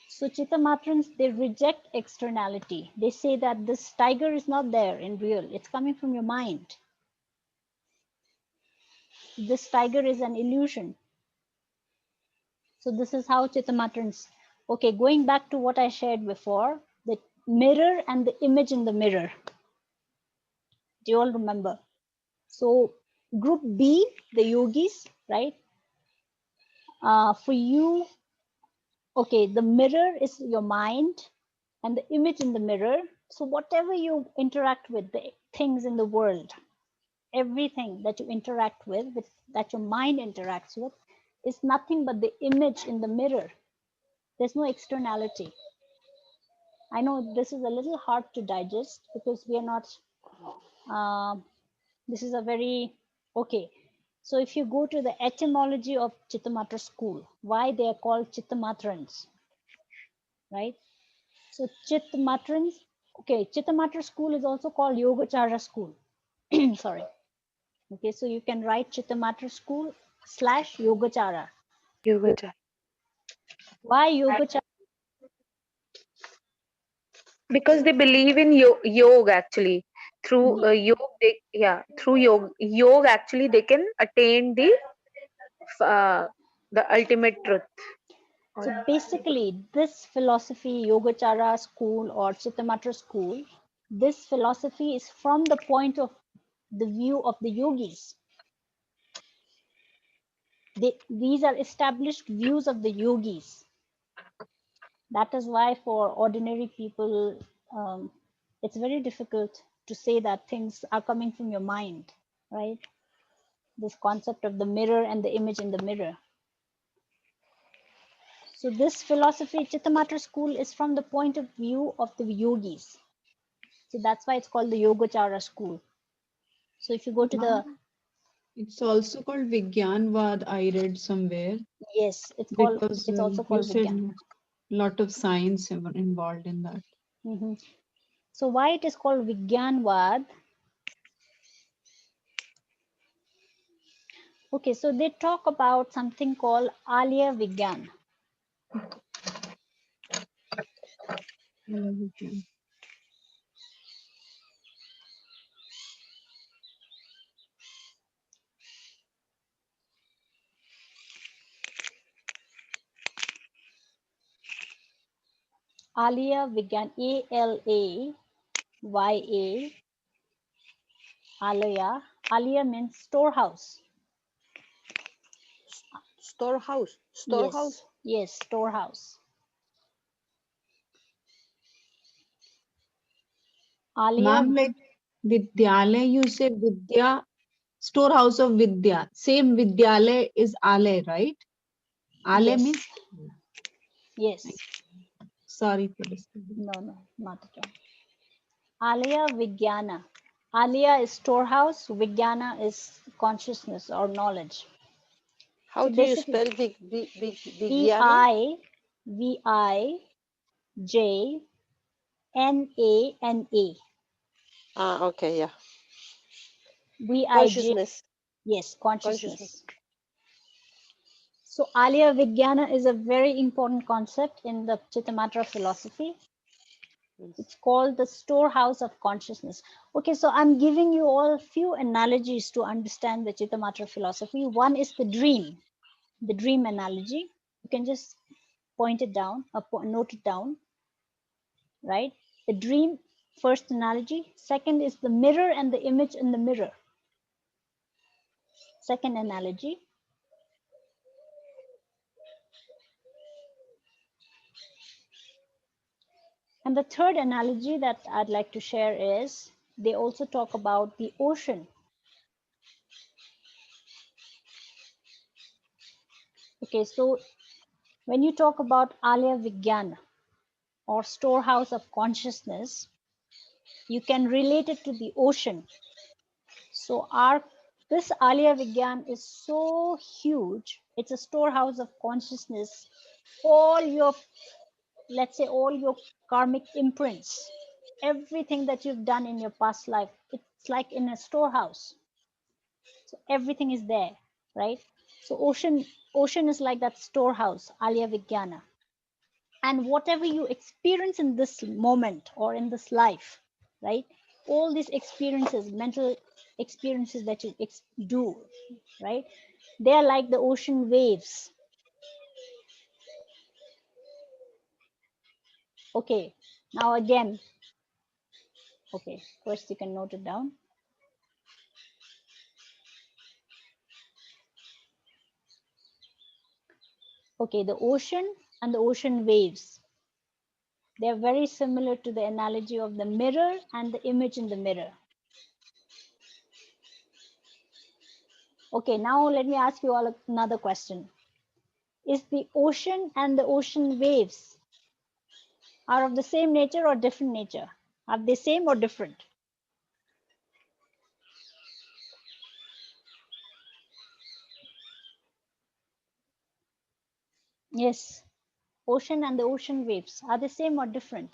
So Chittamatrans, they reject externality. They say that this tiger is not there in real. It's coming from your mind. This tiger is an illusion. So this is how Chittamatrans. Okay, going back to what I shared before, the mirror and the image in the mirror. Do you all remember? So group B, the yogis, right? For you, okay, the mirror is your mind and the image in the mirror. So whatever you interact with, the things in the world, everything that you interact with, that your mind interacts with, is nothing but the image in the mirror. There's no externality. I know this is a little hard to digest because we are not, this is a very, okay. So if you go to the etymology of Chittamatra school, why they are called Chittamatrans, right? So Chittamatrans, okay, Chittamatra school is also called Yogacara school. Sorry. Okay, so you can write Chittamatra school / Yogacara. Yogacara. Why Yogacara? Because they believe in yoga actually. Through yoga, through yoga actually they can attain the ultimate truth. So basically, this philosophy, Yogacara school or Chittamatra school, this philosophy is from the point of the view of the yogis. These are established views of the yogis. That is why for ordinary people, it's very difficult to say that things are coming from your mind, right? This concept of the mirror and the image in the mirror. So this philosophy, Chittamatra school, is from the point of view of the yogis. So that's why it's called the Yogacara school. So if you go to the... It's also called Vigyanvad, I read somewhere. Yes, it's also called Vigyan. Lot of science involved in that. Mm-hmm. So why it is called Vigyanvad? Okay, so they talk about something called Alya Vigyan. Alaya Vigyan, ALAYA, Alaya. Alaya means storehouse. Storehouse. Yes, yes, storehouse. Alaya. Ma'am, like Vidyalaya, you say Vidya, storehouse of Vidya. Same Vidyalaya is Ale, right? Ale Yes. means. Yes. Sorry for disturbing. No, not at all. Alaya Vigyana. Alaya is storehouse, Vigyana is consciousness or knowledge. How So do you basically, spell Vigyana? Vijnana. Ah, okay, yeah. Vij. Consciousness. Yes, consciousness. So Alaya Vigyana is a very important concept in the Chittamatra philosophy. It's called the storehouse of consciousness. Okay, so I'm giving you all a few analogies to understand the Chittamatra philosophy. One is the dream analogy. You can just point it down, note it down, right? The dream, first analogy. Second is the mirror and the image in the mirror. Second analogy. And the third analogy that I'd like to share is they also talk about the ocean. Okay, so when you talk about Alaya Vigyana or storehouse of consciousness, you can relate it to the ocean. So this Alaya Vigyan is so huge. It's a storehouse of consciousness. All your, let's say, all your karmic imprints, everything that you've done in your past life, it's like in a storehouse. So everything is there, right? So ocean is like that storehouse, Alaya Vigyana. And whatever you experience in this moment or in this life, right? All these experiences, mental experiences that you do, right? They are like the ocean waves. Okay, now again, okay, first you can note it down. Okay, the ocean and the ocean waves. They're very similar to the analogy of the mirror and the image in the mirror. Okay, now let me ask you all another question. Is the ocean and the ocean waves are of the same nature or different nature? Are they same or different? Yes, ocean and the ocean waves, are they same or different?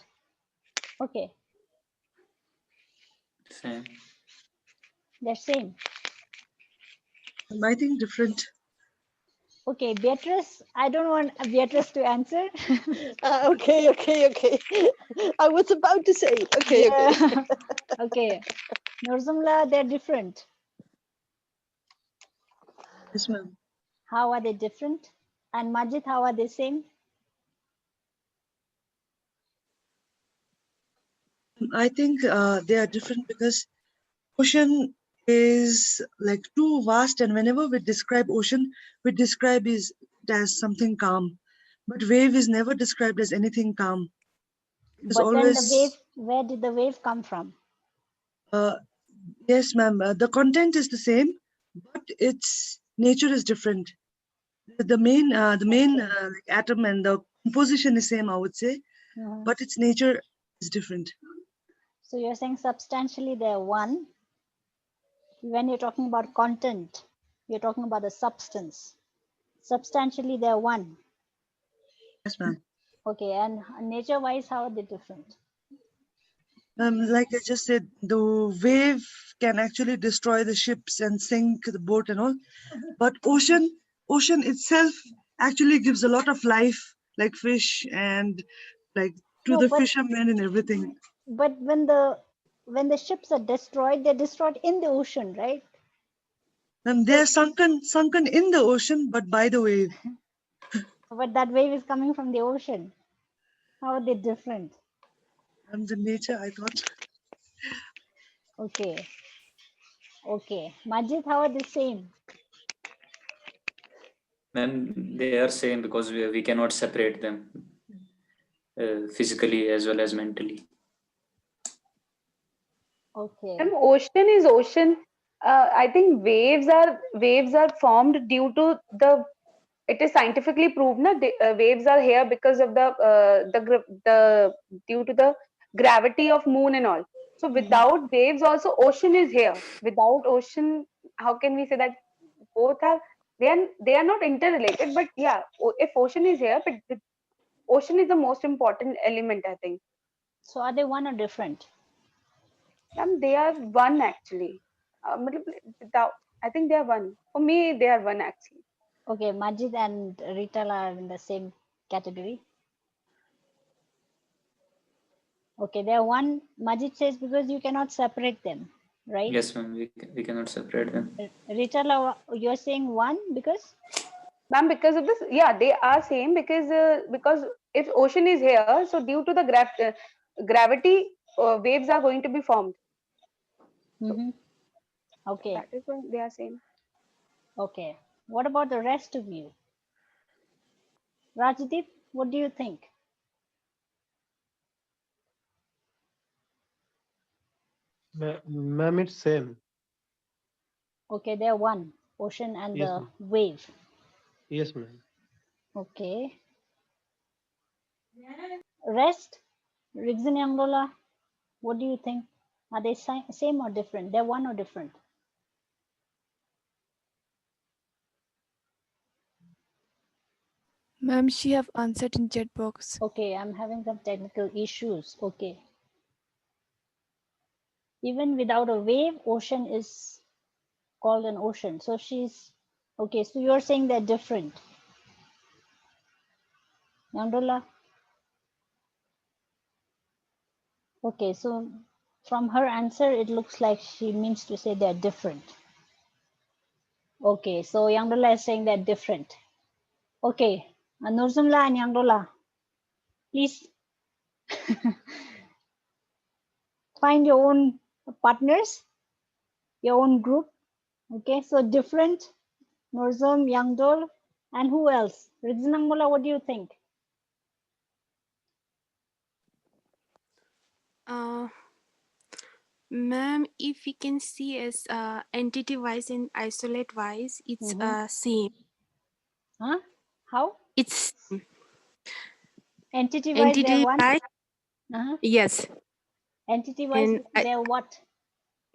Okay. Same. They're same. I think different. Okay, Beatrice, I don't want Beatrice to answer. Okay. I was about to say it. Okay, yeah. okay. Okay. Nurzumla, they're different. Yes, ma'am. How are they different? And Majid, how are they same? I think they are different because ocean is like too vast, and whenever we describe ocean, we describe it as something calm. But wave is never described as anything calm. It's But then the wave, always where did the wave come from? yes, ma'am. The content is the same, but its nature is different. The main like atom and the composition is same, I would say, but its nature is different. So you're saying substantially they're one. When you're talking about content, you're talking about the substance. Substantially they're one. Yes, ma'am. Okay, and nature-wise, how are they different? Like I just said, the wave can actually destroy the ships and sink the boat and all, but ocean itself actually gives a lot of life, like fish and like to No, the fishermen and everything. but when the ships are destroyed, they're destroyed in the ocean, right? They are sunken in the ocean, but by the wave. But that wave is coming from the ocean. How are they different? And the nature, I thought. Okay. Okay. Majid, how are they same? Ma'am, they are same because we cannot separate them physically as well as mentally. Okay. And ocean is ocean. I think waves are formed due to the. It is scientifically proven that waves are here because of the due to the gravity of moon and all. So without waves, also ocean is here. Without ocean, how can we say that both are they are not interrelated? But yeah, if ocean is here, but the ocean is the most important element, I think. So are they one or different? They are one actually. Without, I think they are one. For me, they are one actually. Okay, Majid and Rital are in the same category. Okay, they are one. Majid says because you cannot separate them, right? Yes, ma'am. We cannot separate them. Rital, you're saying one because? Ma'am, because of this, yeah, they are same because if ocean is here, so due to the gravity, waves are going to be formed. Mm-hmm. Okay. That is why they are same. Okay. What about the rest of you? Rajdeep, what do you think? Ma'am, it's same. Okay, they're one. Ocean and Yes, the ma'am. wave. Yes, ma'am. Okay. Rest, Rigzin Angola, what do you think? Are they same or different? They're one or different? Ma'am, she have answered in chat box. Okay, I'm having some technical issues. Okay. Even without a wave, ocean is called an ocean. So she's okay. So you're saying they're different, Yandola. Okay, so from her answer, it looks like she means to say they're different. Okay, so Yandola is saying they're different. Okay, Nurzumla and Yandola, please find your own partners, your own group. Okay, so different, Nurzum, Yangdol, and who else? Rizanangola, what do you think? Ma'am, if we can see as entity wise and isolate wise, it's same. Huh? How? It's Entity wise, they're entity one. wise. Yes, Entity wise, and they're what?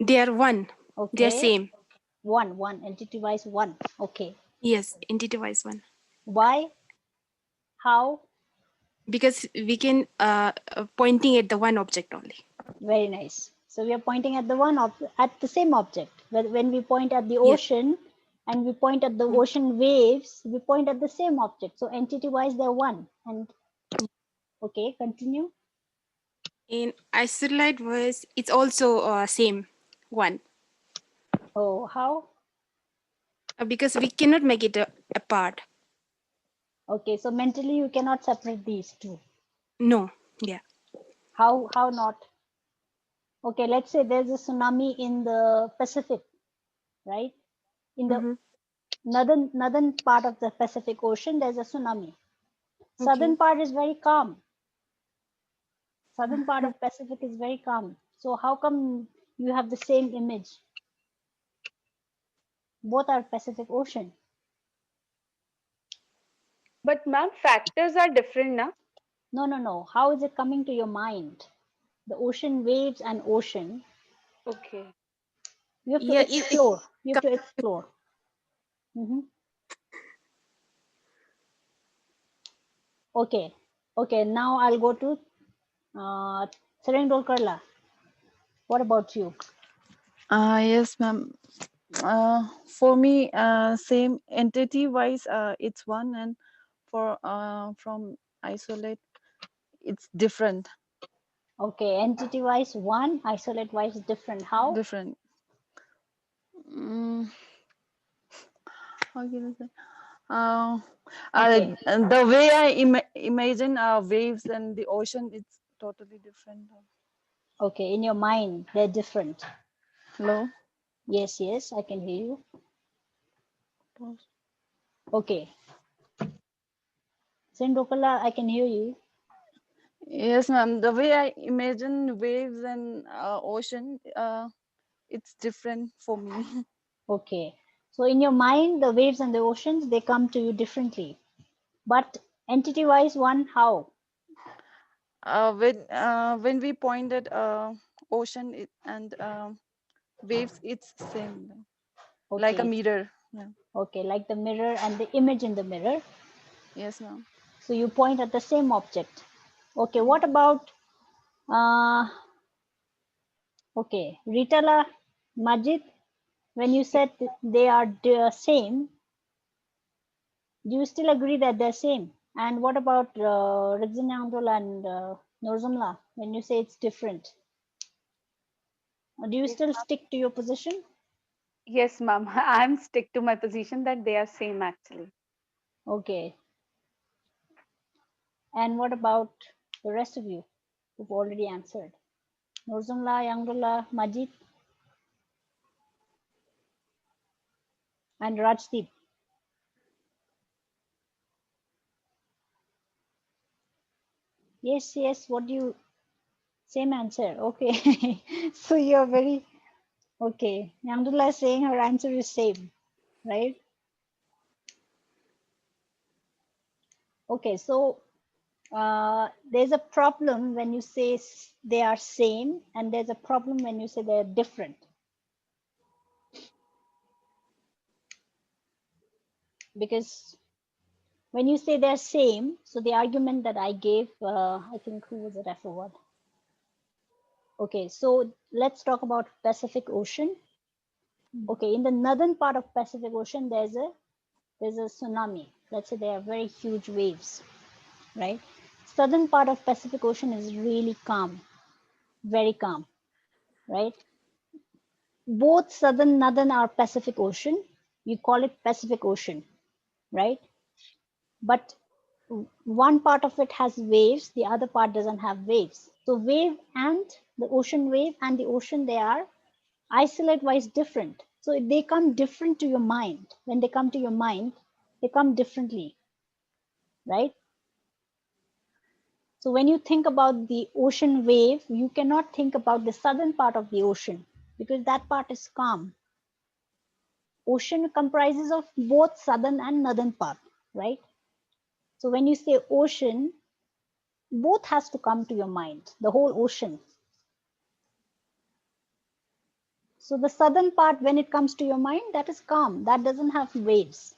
they are one. They are Okay. same. One. Entity wise, one. Okay. Yes, entity wise one. Why? How? Because we can pointing at the one object only. Very nice. So we are pointing at the at the same object. When we point at the Yes. ocean and we point at the ocean waves, we point at the same object. So entity wise, they're one. And okay, continue. In isolate wise, it's also same one. Oh, how? Because we cannot make it apart. Okay, so mentally you cannot separate these two. No. Yeah. How not? Okay, let's say there's a tsunami in the Pacific, right? In the northern part of the Pacific Ocean, there's a tsunami. Southern part is very calm. Southern part of Pacific is very calm. So how come you have the same image? Both are Pacific Ocean. But ma'am, factors are different, na? No. How is it coming to your mind? The ocean waves and ocean. Okay. You have to explore. You have to explore. Okay. Okay, now I'll go to Serendol Karla. What about you? Yes, ma'am. For me, same entity wise, it's one, and for from isolate, it's different. Okay, entity wise one, isolate wise different. How? Different. How can I say? Uh, Okay. the way I imagine waves and the ocean, it's totally different. Okay, in your mind, they're different. Hello? Yes, yes, I can hear you. Okay. Sindokala, I can hear you. Yes, ma'am. The way I imagine waves and ocean, it's different for me. Okay. So in your mind, the waves and the oceans, they come to you differently. But entity-wise, one, how? When we point at ocean and waves, it's same, like a Okay. mirror. Yeah. Okay, like the mirror and the image in the mirror. Yes, ma'am. So you point at the same object. Okay, what about, okay, Ritala, Majid, when you said they are the same, do you still agree that they're same? And what about Rizanandul and Norzamla, when you say it's different? Do you Yes, still ma'am. stick to your position? Yes, ma'am. I'm stick to my position that they are same actually. Okay. And what about the rest of you who've already answered? Norzamla, Yangdullah, Majid, and Rajdeep. Yes, yes, what do you, same answer. Okay. So you're very, okay. Yangdullah is saying her answer is same, right? Okay, so there's a problem when you say they are same, and there's a problem when you say they're different. Because when you say they're same, so the argument that I gave, I think who was it? I forgot. Okay, so let's talk about Pacific Ocean. Okay, in the northern part of Pacific Ocean, there's a tsunami. Let's say there are very huge waves, right? Southern part of Pacific Ocean is really calm, very calm, right? Both southern, northern are Pacific Ocean. You call it Pacific Ocean, right? But one part of it has waves, the other part doesn't have waves. So wave and the ocean wave and the ocean, they are isolate wise different. So they come different to your mind. When they come to your mind, they come differently, right? So when you think about the ocean wave, you cannot think about the southern part of the ocean because that part is calm. Ocean comprises of both southern and northern part, right? So when you say ocean, both has to come to your mind, the whole ocean. So the southern part, when it comes to your mind, that is calm, that doesn't have waves.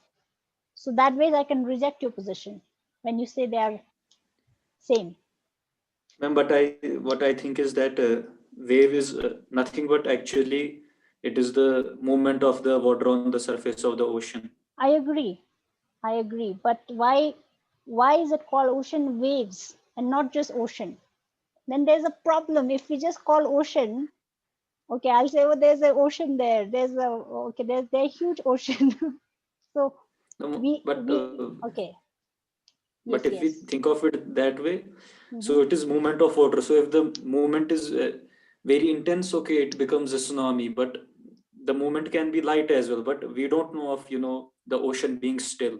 So that way I can reject your position when you say they are same. Ma'am, but what I think is that wave is nothing but actually it is the movement of the water on the surface of the ocean. I agree. But why is it called ocean waves and not just ocean? Then there's a problem. If we just call ocean, okay, I'll say, oh, there's an ocean there. There's a huge ocean. So No, but okay. but Yes, if we yes. think of it that way, so it is movement of water. So if the movement is very intense, okay, it becomes a tsunami. But the movement can be light as well. But we don't know of the ocean being still.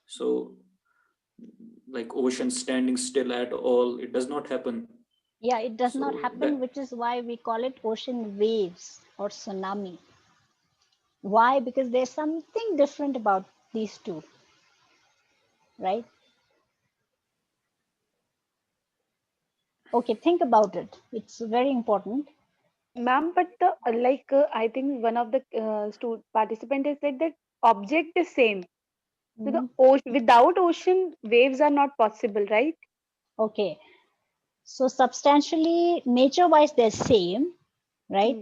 So like ocean standing still at all, it does not happen. Yeah, it does not So happen, that which is why we call it ocean waves or tsunami. Why? Because there's something different about these two, right? Okay, think about it. It's very important. Ma'am, but the I think one of the participant has said that object is same. So the ocean without ocean waves are not possible, right? Okay, so substantially, nature-wise, they're same, right?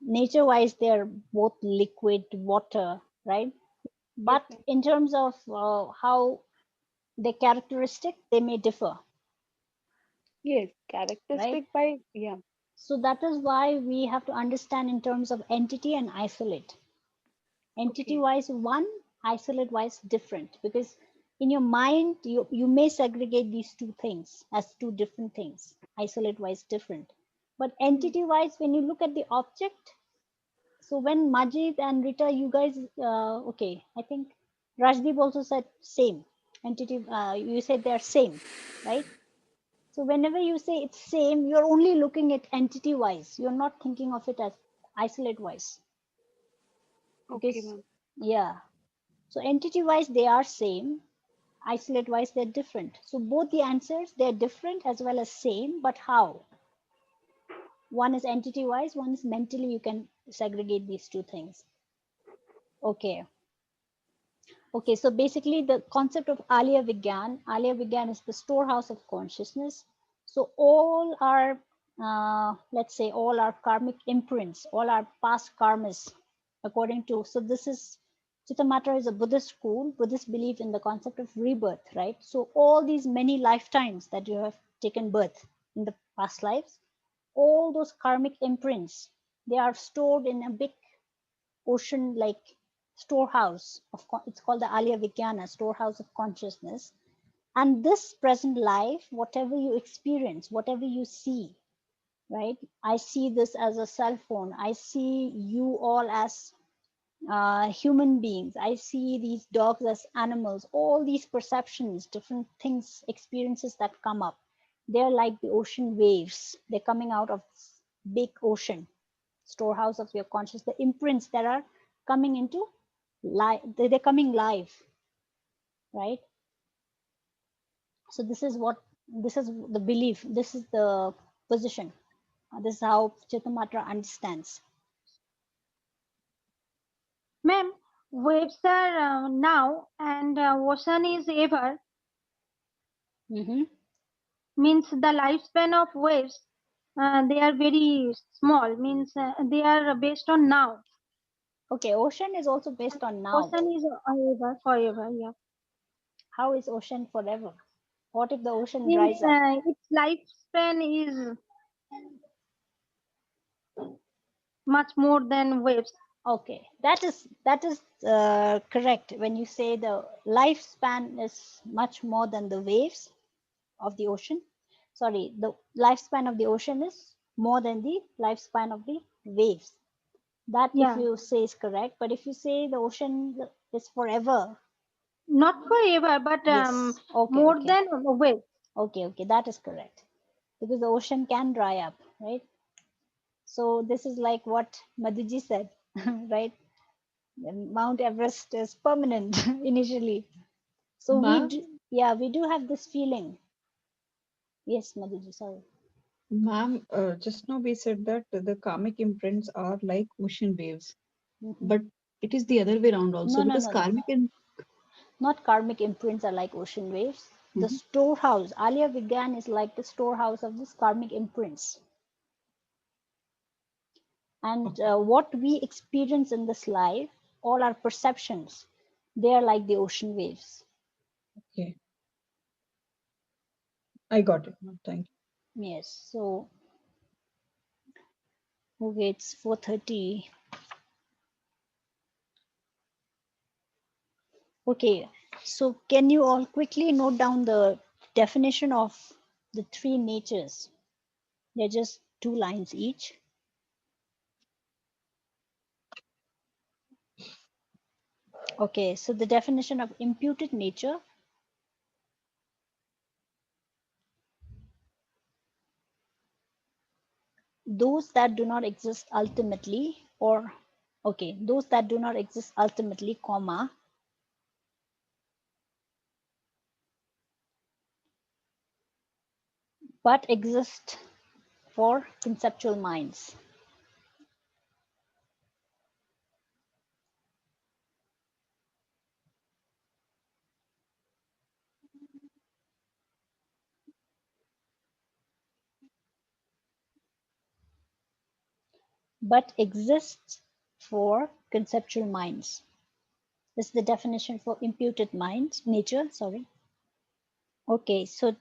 Nature-wise, they're both liquid, water, right? But in terms of how the characteristic, they may differ, Yes, right? characteristic by So that is why we have to understand in terms of entity and isolate. Entity-wise, one, isolate wise different, because in your mind you may segregate these two things as two different things, isolate wise different. But entity wise, when you look at the object, so when Majid and Rita, you guys, okay, I think Rajdeep also said same entity. You said they're same, right? So whenever you say it's same, you're only looking at entity wise. You're not thinking of it as isolate wise. Okay, Because, ma'am. yeah. So entity wise, they are same. Isolate wise, they're different. So both the answers, they're different as well as same, but how? One is entity wise, one is mentally, you can segregate these two things. Okay. Okay, so basically the concept of Alaya Vigyan is the storehouse of consciousness. So all our, let's say all our karmic imprints, all our past karmas, according to, so this is, Chittamatra is a Buddhist school. Buddhists believe in the concept of rebirth, right? So all these many lifetimes that you have taken birth in the past lives, all those karmic imprints, they are stored in a big ocean like storehouse of, it's called the Alaya Vigyana, storehouse of consciousness. And this present life, whatever you experience, whatever you see, right? I see this as a cell phone. I see you all as human beings. I see these dogs as animals. All these perceptions, different things, experiences that come up, they're like the ocean waves. They're coming out of this big ocean, storehouse of your conscious, the imprints that are coming into live, they're coming live, right? So this is what, this is the belief, this is the position. This is how Chittamatra understands. Ma'am, waves are now and ocean is ever. Means the lifespan of waves, they are very small. Means they are based on now. Okay, ocean is also based on now. Ocean is forever. Yeah. How is ocean forever? What if the ocean Means dries up? its lifespan is much more than waves. Okay, that is correct. When you say the lifespan is much more than the waves of the ocean, sorry, the lifespan of the ocean is more than the lifespan of the waves. That if Yeah. you say is correct, but if you say the ocean is forever, not forever, but yes, okay, more okay, than waves. okay, okay, that is correct, because the ocean can dry up, right? So this is like what Madhuji said, right? Mount Everest is permanent initially. So we do, yeah, we do have this feeling. Yes, Madhuji, sorry. Ma'am, just now we said that the karmic imprints are like ocean waves, but it is the other way around also, No, because no, no, karmic not karmic imprints are like ocean waves. The storehouse, Alaya Vigyan is like the storehouse of these karmic imprints. And what we experience in this life, all our perceptions, they are like the ocean waves. Okay, I got it. Thank you. Yes, so okay, it's 4:30. Okay, so can you all quickly note down the definition of the three natures? They're just 2 lines each. Okay, so the definition of imputed nature. Those that do not exist ultimately, or, okay, those that do not exist ultimately, comma, but exist for conceptual minds. But exists for conceptual minds. This is the definition for imputed minds, nature, sorry. Okay, so,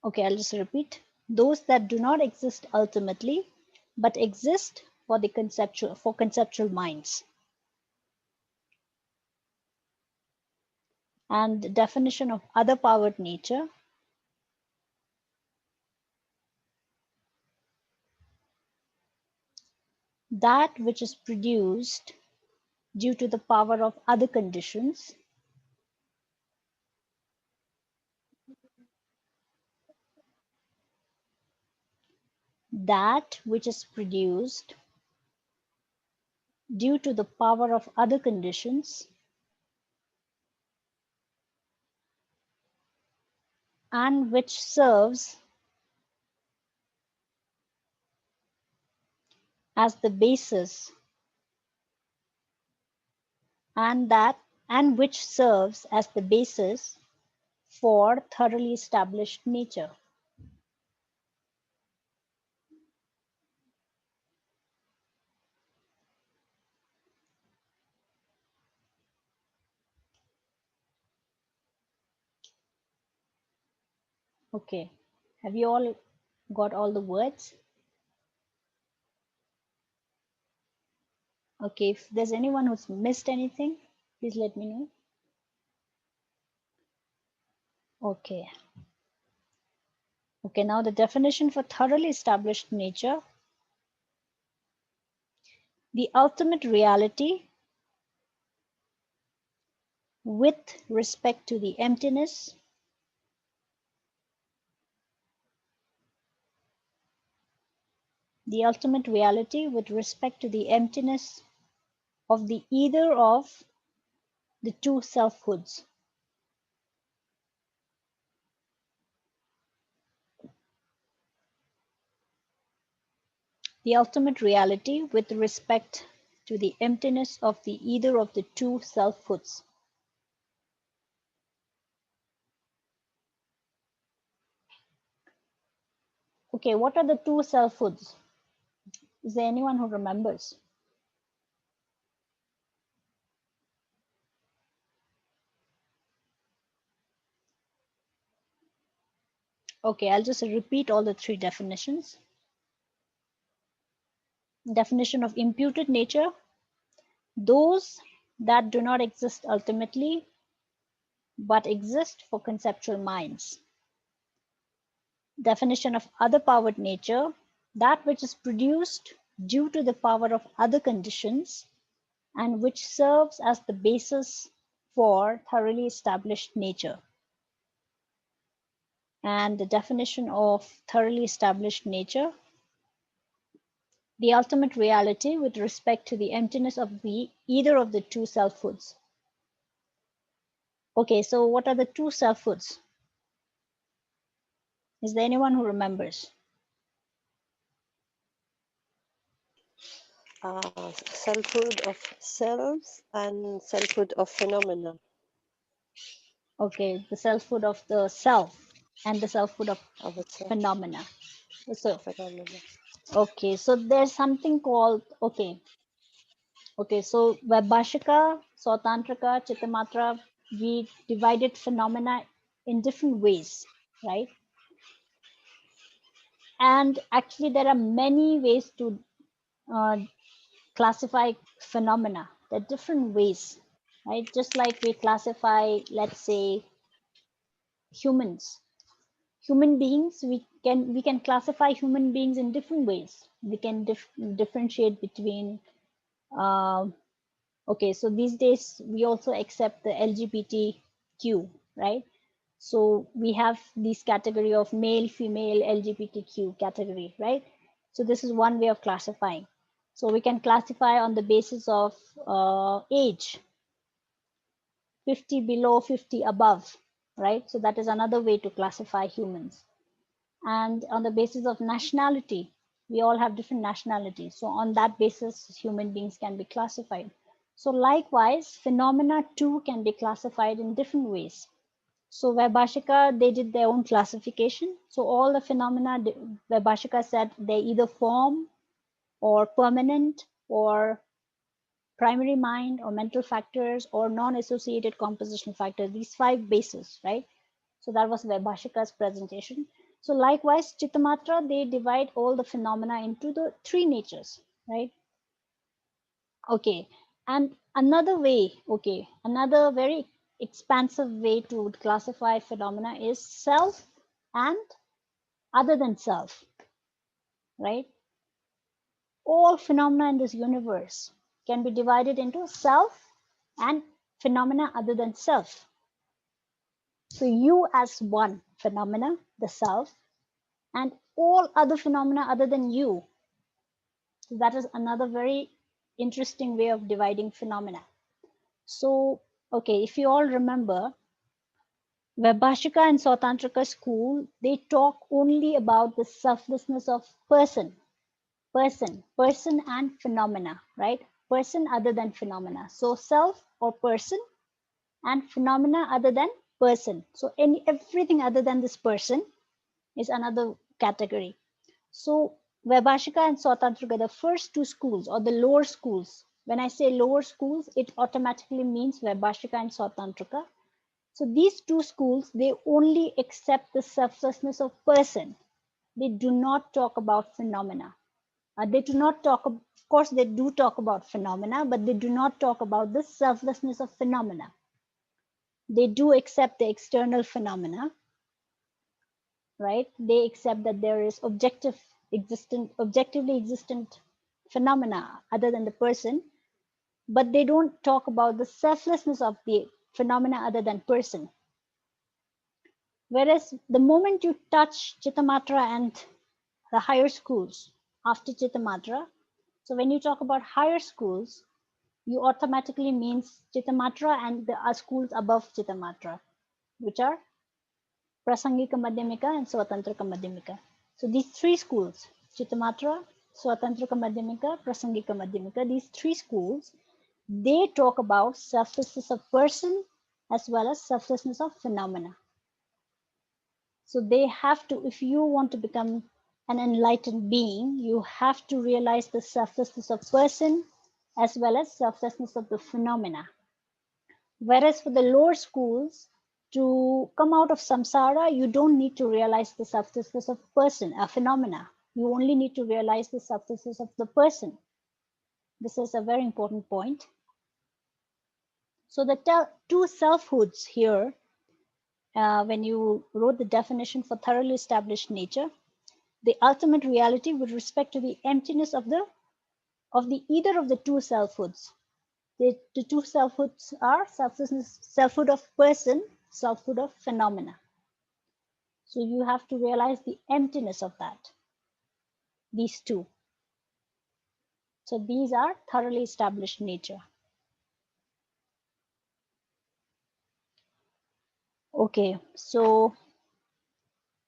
okay, I'll just repeat. Those that do not exist ultimately, but exist for the conceptual minds. And the definition of other powered nature, that which is produced due to the power of other conditions, that which is produced due to the power of other conditions and which serves as the basis and which serves as the basis for thoroughly established nature. Okay, have you all got all the words? Okay, if there's anyone who's missed anything, please let me know. Okay. Okay, now the definition for thoroughly established nature: the ultimate reality with respect to the emptiness the ultimate reality with respect to the emptiness of the either of the two selfhoods. The ultimate reality with respect to the emptiness of the either of the two selfhoods. Okay, what are the two selfhoods? Is there anyone who remembers? Okay, I'll just repeat all the three definitions. Definition of imputed nature: those that do not exist ultimately but exist for conceptual minds. Definition of other powered nature: that which is produced due to the power of other conditions and which serves as the basis for thoroughly established nature. And the definition of thoroughly established nature: the ultimate reality with respect to the emptiness of the either of the two selfhoods. Okay, so what are the two selfhoods? Is there anyone who remembers? Selfhood of selves and selfhood of phenomena. Okay, the selfhood of the self and the selfhood of phenomena. So, phenomena. Okay, so there's something called, okay, so Vaibhashika, Sautantrika, Chittamatra, we divided phenomena in different ways, right? And actually there are many ways to classify phenomena. There are different ways, right? Just like we classify, let's say, human beings, we can classify human beings in different ways. We can differentiate between okay, so these days we also accept the LGBTQ, right? So we have this category of male, female, LGBTQ category, right? So this is one way of classifying. So we can classify on the basis of age, 50 below, 50 above, right? So that is another way to classify humans. And on the basis of nationality, we all have different nationalities. So on that basis, human beings can be classified. So likewise, phenomena too can be classified in different ways. So Vaibhashika, they did their own classification. So all the phenomena, Vaibhashika said they either form or permanent or primary mind or mental factors or non-associated composition factors, these 5 bases, right? So that was Vaibhashika's presentation. So likewise, Chittamatra, they divide all the phenomena into the 3 natures, right? Okay, and another way, okay, another very expansive way to classify phenomena is self and other than self, right? All phenomena in this universe can be divided into self and phenomena other than self. So you as one phenomena, the self, and all other phenomena other than you. So that is another very interesting way of dividing phenomena. So, okay, if you all remember, Vaibhashika and Sautantrika school, they talk only about the selflessness of person and phenomena, right? Person other than phenomena. So self or person and phenomena other than person. So everything other than this person is another category. So Vaibhashika and Sautantrika, the first two schools or the lower schools, when I say lower schools, it automatically means Vaibhashika and Sautantrika. So these two schools, they only accept the selflessness of person. They do not talk about phenomena. They do not talk, of course, they do talk about phenomena, but they do not talk about the selflessness of phenomena. They do accept the external phenomena, right? They accept that there is objectively existent phenomena other than the person, but they don't talk about the selflessness of the phenomena other than person. Whereas the moment you touch Chittamatra and the higher schools after Chittamatra, so when you talk about higher schools, you automatically means Chittamatra and the schools above Chittamatra, which are Prasangika Madhyamika and Swatantrika Madhyamika. So these three schools, Chittamatra, Swatantrika Madhyamika, Prasangika Madhyamika, these three schools, they talk about selflessness of person as well as selflessness of phenomena. So they have to, if you want to become an enlightened being, you have to realize the selflessness of person as well as selflessness of the phenomena. Whereas for the lower schools, to come out of samsara, you don't need to realize the selflessness of person, a phenomena. You only need to realize the selflessness of the person. This is a very important point. So the two selfhoods here, when you wrote the definition for thoroughly established nature, the ultimate reality with respect to the emptiness of the either of the two selfhoods. The two selfhoods are selflessness, selfhood of person, selfhood of phenomena. So you have to realize the emptiness of that, these two. So these are thoroughly established nature. Okay, so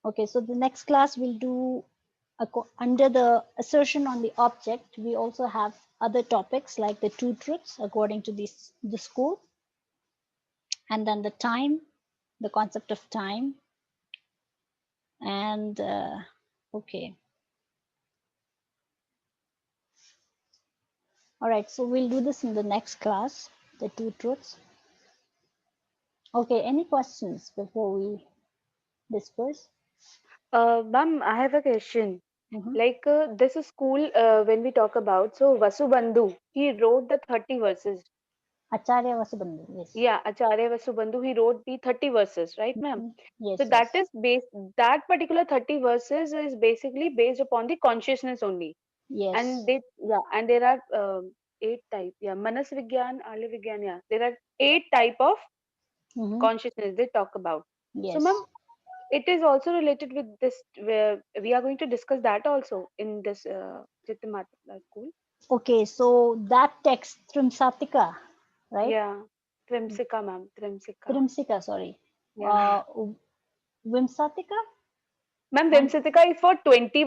the next class we'll do under the assertion on the object. We also have other topics like the two truths according to the school, and then the time, the concept of time, and okay. All right, so we'll do this in the next class, the two truths. Okay, any questions before we disperse? Ma'am, I have a question. Like this is school when we talk about, so Vasubandhu, he wrote the 30 verses. Acharya Vasubandhu, yes. Yeah, Acharya Vasubandhu, he wrote the 30 verses, right, ma'am? Yes, So yes. that is based, that particular 30 verses is basically based upon the consciousness only. Yes. And they, yeah, and there are 8 type, yeah, Manas Vigyan, Ala Vigyan, yeah. There are 8 type of consciousness they talk about. Yes. So, ma'am, it is also related with this, where we are going to discuss that also in this Chittamatra school. Okay, so that text, Trimsatika, right? Yeah, Trimsika, ma'am, Trimsika. Trimsika, sorry. Yeah. Vimsatika? Ma'am, Vimsatika is for 20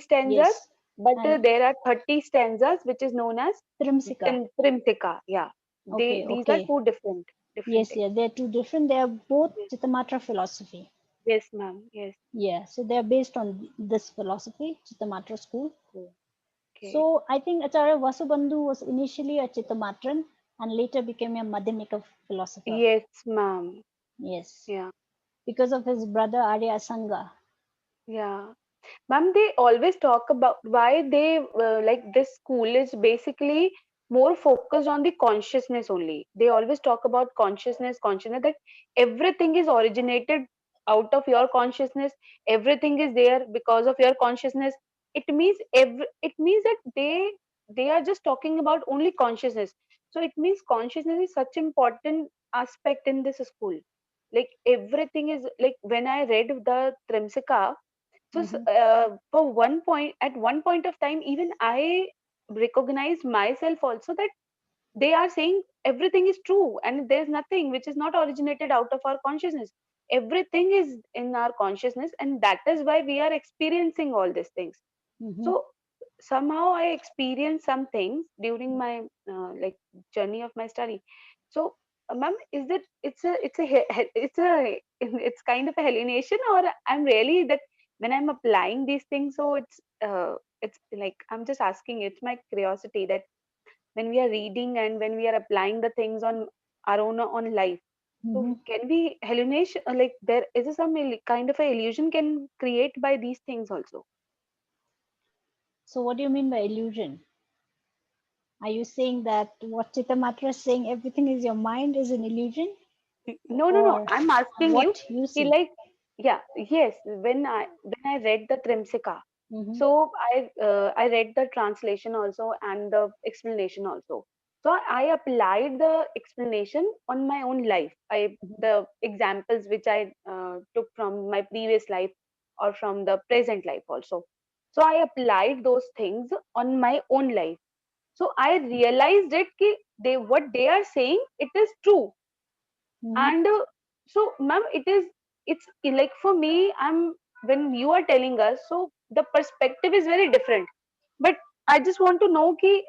stanzas, yes. but there are 30 stanzas, which is known as Trimsika. Trimsika. Yeah, Okay, these are two different yes, things. yeah, they're two different. They are both Chittamatra philosophy. Yes, ma'am. Yes. Yeah, so they're based on this philosophy, Chittamatra school. Okay. So I think Acharya Vasubandhu was initially a Chittamatran and later became a Madhyamika philosopher. Yes, ma'am. Yes. Yeah. Because of his brother Arya Asanga. Yeah. Ma'am, they always talk about why they like this school is basically more focused on the consciousness only. They always talk about consciousness, that everything is originated out of your consciousness. Everything is there because of your consciousness. It means that they are just talking about only consciousness. So it means consciousness is such important aspect in this school. Like everything is like when I read the Trimsika, so for one point, at one point of time, even I recognize myself also that they are saying everything is true and there's nothing which is not originated out of our consciousness. Everything is in our consciousness, and that is why we are experiencing all these things. So somehow I experienced some things during my like journey of my study. So ma'am, is it it's kind of a hallucination, or I'm really that when I'm applying these things, so it's like I'm just asking, it's my curiosity that when we are reading and when we are applying the things on our own life, so can we hallucination, like there is some kind of a illusion can create by these things also? So what do you mean by illusion? Are you saying that what Chittamatra is saying, everything is your mind, is an illusion? No. I'm asking you. What you He see? like, yeah, yes. When I read the Trimsika, so I read the translation also and the explanation also. So I applied the explanation on my own life. The examples which I took from my previous life or from the present life also. So I applied those things on my own life. So I realized it ki what they are saying, it is true. And so ma'am, it's like for me, I'm when you are telling us, so the perspective is very different. But I just want to know कि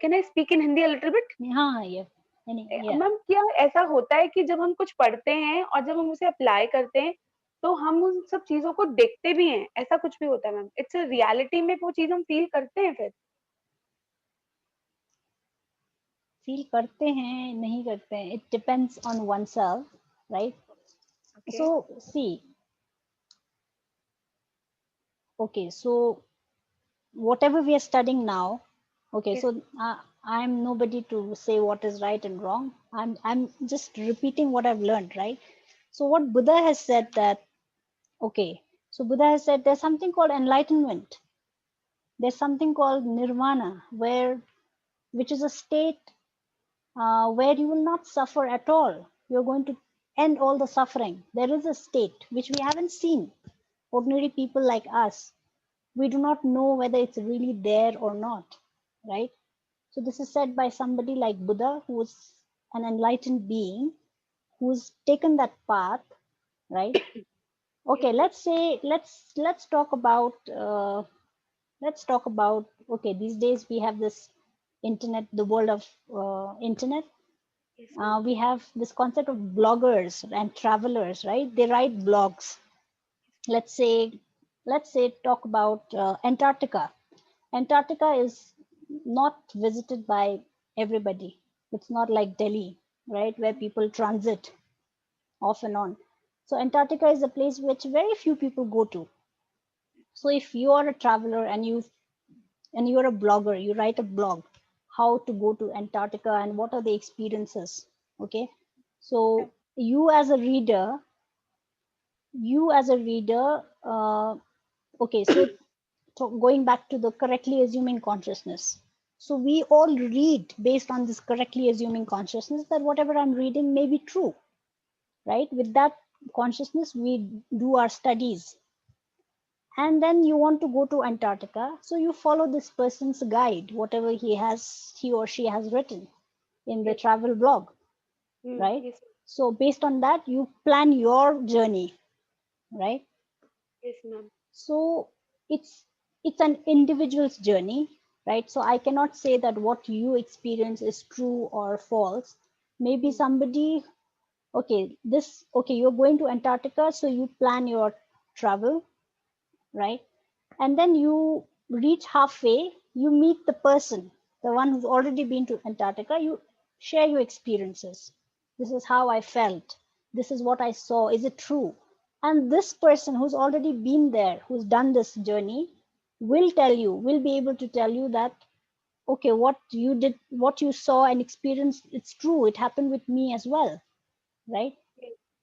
can I speak in Hindi a little bit? हाँ, yeah. Ma'am क्या ऐसा होता है कि जब हम कुछ पढ़ते हैं और जब हम उसे अप्लाई करते हैं, तो हम उन सब चीजों को देखते भी हैं, ऐसा कुछ भी होता है मैम? इट्स रियलिटी में वो चीज हम फील करते हैं फिर? फील करते हैं, नहीं करते हैं, it depends on oneself, right? Okay. So see, okay, so whatever we are studying now, okay, Yes. so I'm nobody to say what is right and wrong. I'm just repeating what I've learned, right? So what Buddha has said that, okay, so Buddha has said there's something called enlightenment. There's something called nirvana, which is a state where you will not suffer at all. You're going to end all the suffering. There is a state which we haven't seen. Ordinary people like us, we do not know whether it's really there or not, right? So this is said by somebody like Buddha, who is an enlightened being, who's taken that path, right? Okay, let's say let's talk about okay, these days we have this internet, the world of internet. We have this concept of bloggers and travelers, right? They write blogs. Let's say talk about Antarctica. Antarctica is not visited by everybody. It's not like Delhi, right, where people transit off and on. So Antarctica is a place which very few people go to. So if you are a traveler and you're a blogger, you write a blog, how to go to Antarctica and what are the experiences. Okay. So you as a reader, okay, so going back to the correctly assuming consciousness. So we all read based on this correctly assuming consciousness that whatever I'm reading may be true, right? With that consciousness, we do our studies. And then you want to go to Antarctica, so you follow this person's guide, whatever he or she has written in the travel blog, right? Yes. So based on that, you plan your journey, right? Yes, ma'am. So it's an individual's journey, right? So I cannot say that what you experience is true or false. Maybe somebody, okay, you're going to Antarctica, so you plan your travel, right? And then you reach halfway, you meet the person, the one who's already been to Antarctica, you share your experiences. This is how I felt. This is what I saw. Is it true? And this person who's already been there, who's done this journey, will be able to tell you that, okay, what you did, what you saw and experienced, it's true. It happened with me as well, right?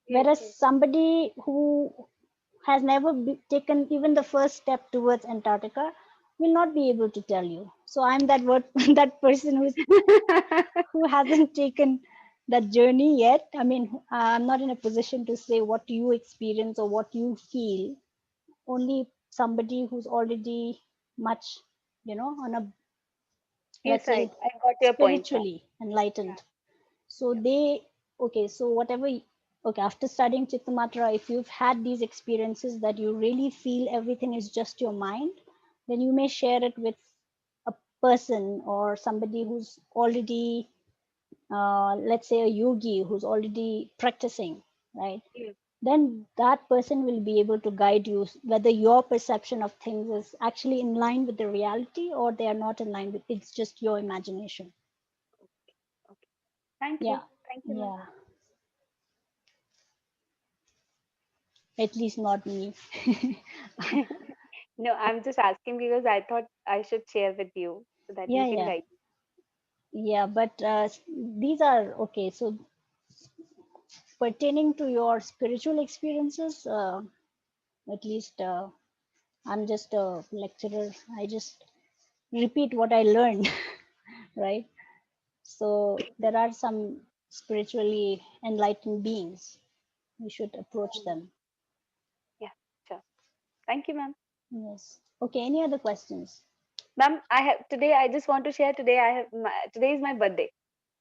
Whereas somebody who has never taken even the first step towards Antarctica will not be able to tell you. So I'm that that person who hasn't taken that journey yet. I mean, I'm not in a position to say what you experience or what you feel. Only somebody who's already much, on a, let's say, I got your point. spiritually enlightened. So okay, so whatever, okay, after studying Chittamatra, if you've had these experiences that you really feel everything is just your mind, then you may share it with a person or somebody who's already, let's say, a yogi who's already practicing, right? Then that person will be able to guide you whether your perception of things is actually in line with the reality or they are not in line with, it's just your imagination. Thank Yeah. you. Thank you, ma'am. Yeah. At least not me. No, I'm just asking because I thought I should share with you so that you can Yeah. guide. Yeah, but these are okay. So pertaining to your spiritual experiences, at least I'm just a lecturer. I just repeat what I learned, right? So there are some spiritually enlightened beings. We should approach them. Yeah, sure. Thank you, ma'am. Yes. Okay. Any other questions? Ma'am, I just want to share today is my birthday.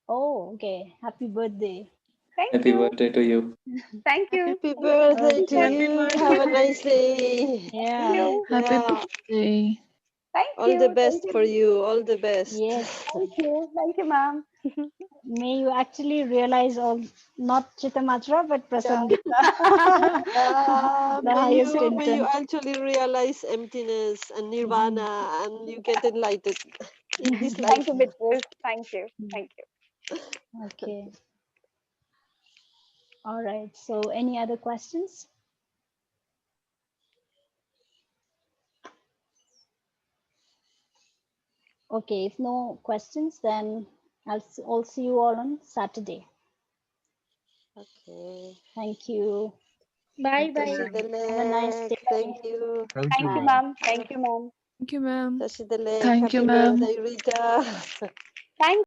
Oh, okay. Happy birthday. Thank Happy you. birthday to you. Thank you. Happy Thank you, ma'am. birthday to Okay. you. Have a nice day. Yeah. Thank you. Happy Yeah. birthday. Thank All the you. Thank best you. for you. All the best. Yes. Thank you. Thank you, ma'am. May you actually realize all, not Chittamatra, but Yeah. Prasannita. The highest May you intent. actually realize emptiness and nirvana and you get enlightened in this Thank life. you, Bitches. Thank you. Thank you. Okay. All right. So, any other questions? Okay. If no questions, then I'll see you all on Saturday. Okay. Thank you. Bye bye. Have a nice Tashidalek, day. thank you. Thank Thank you, you. Bye. ma'am. Thank you, ma'am. Thank you, ma'am. Tashidalek, Thank you, happy ma'am. birthday, Rita. Thank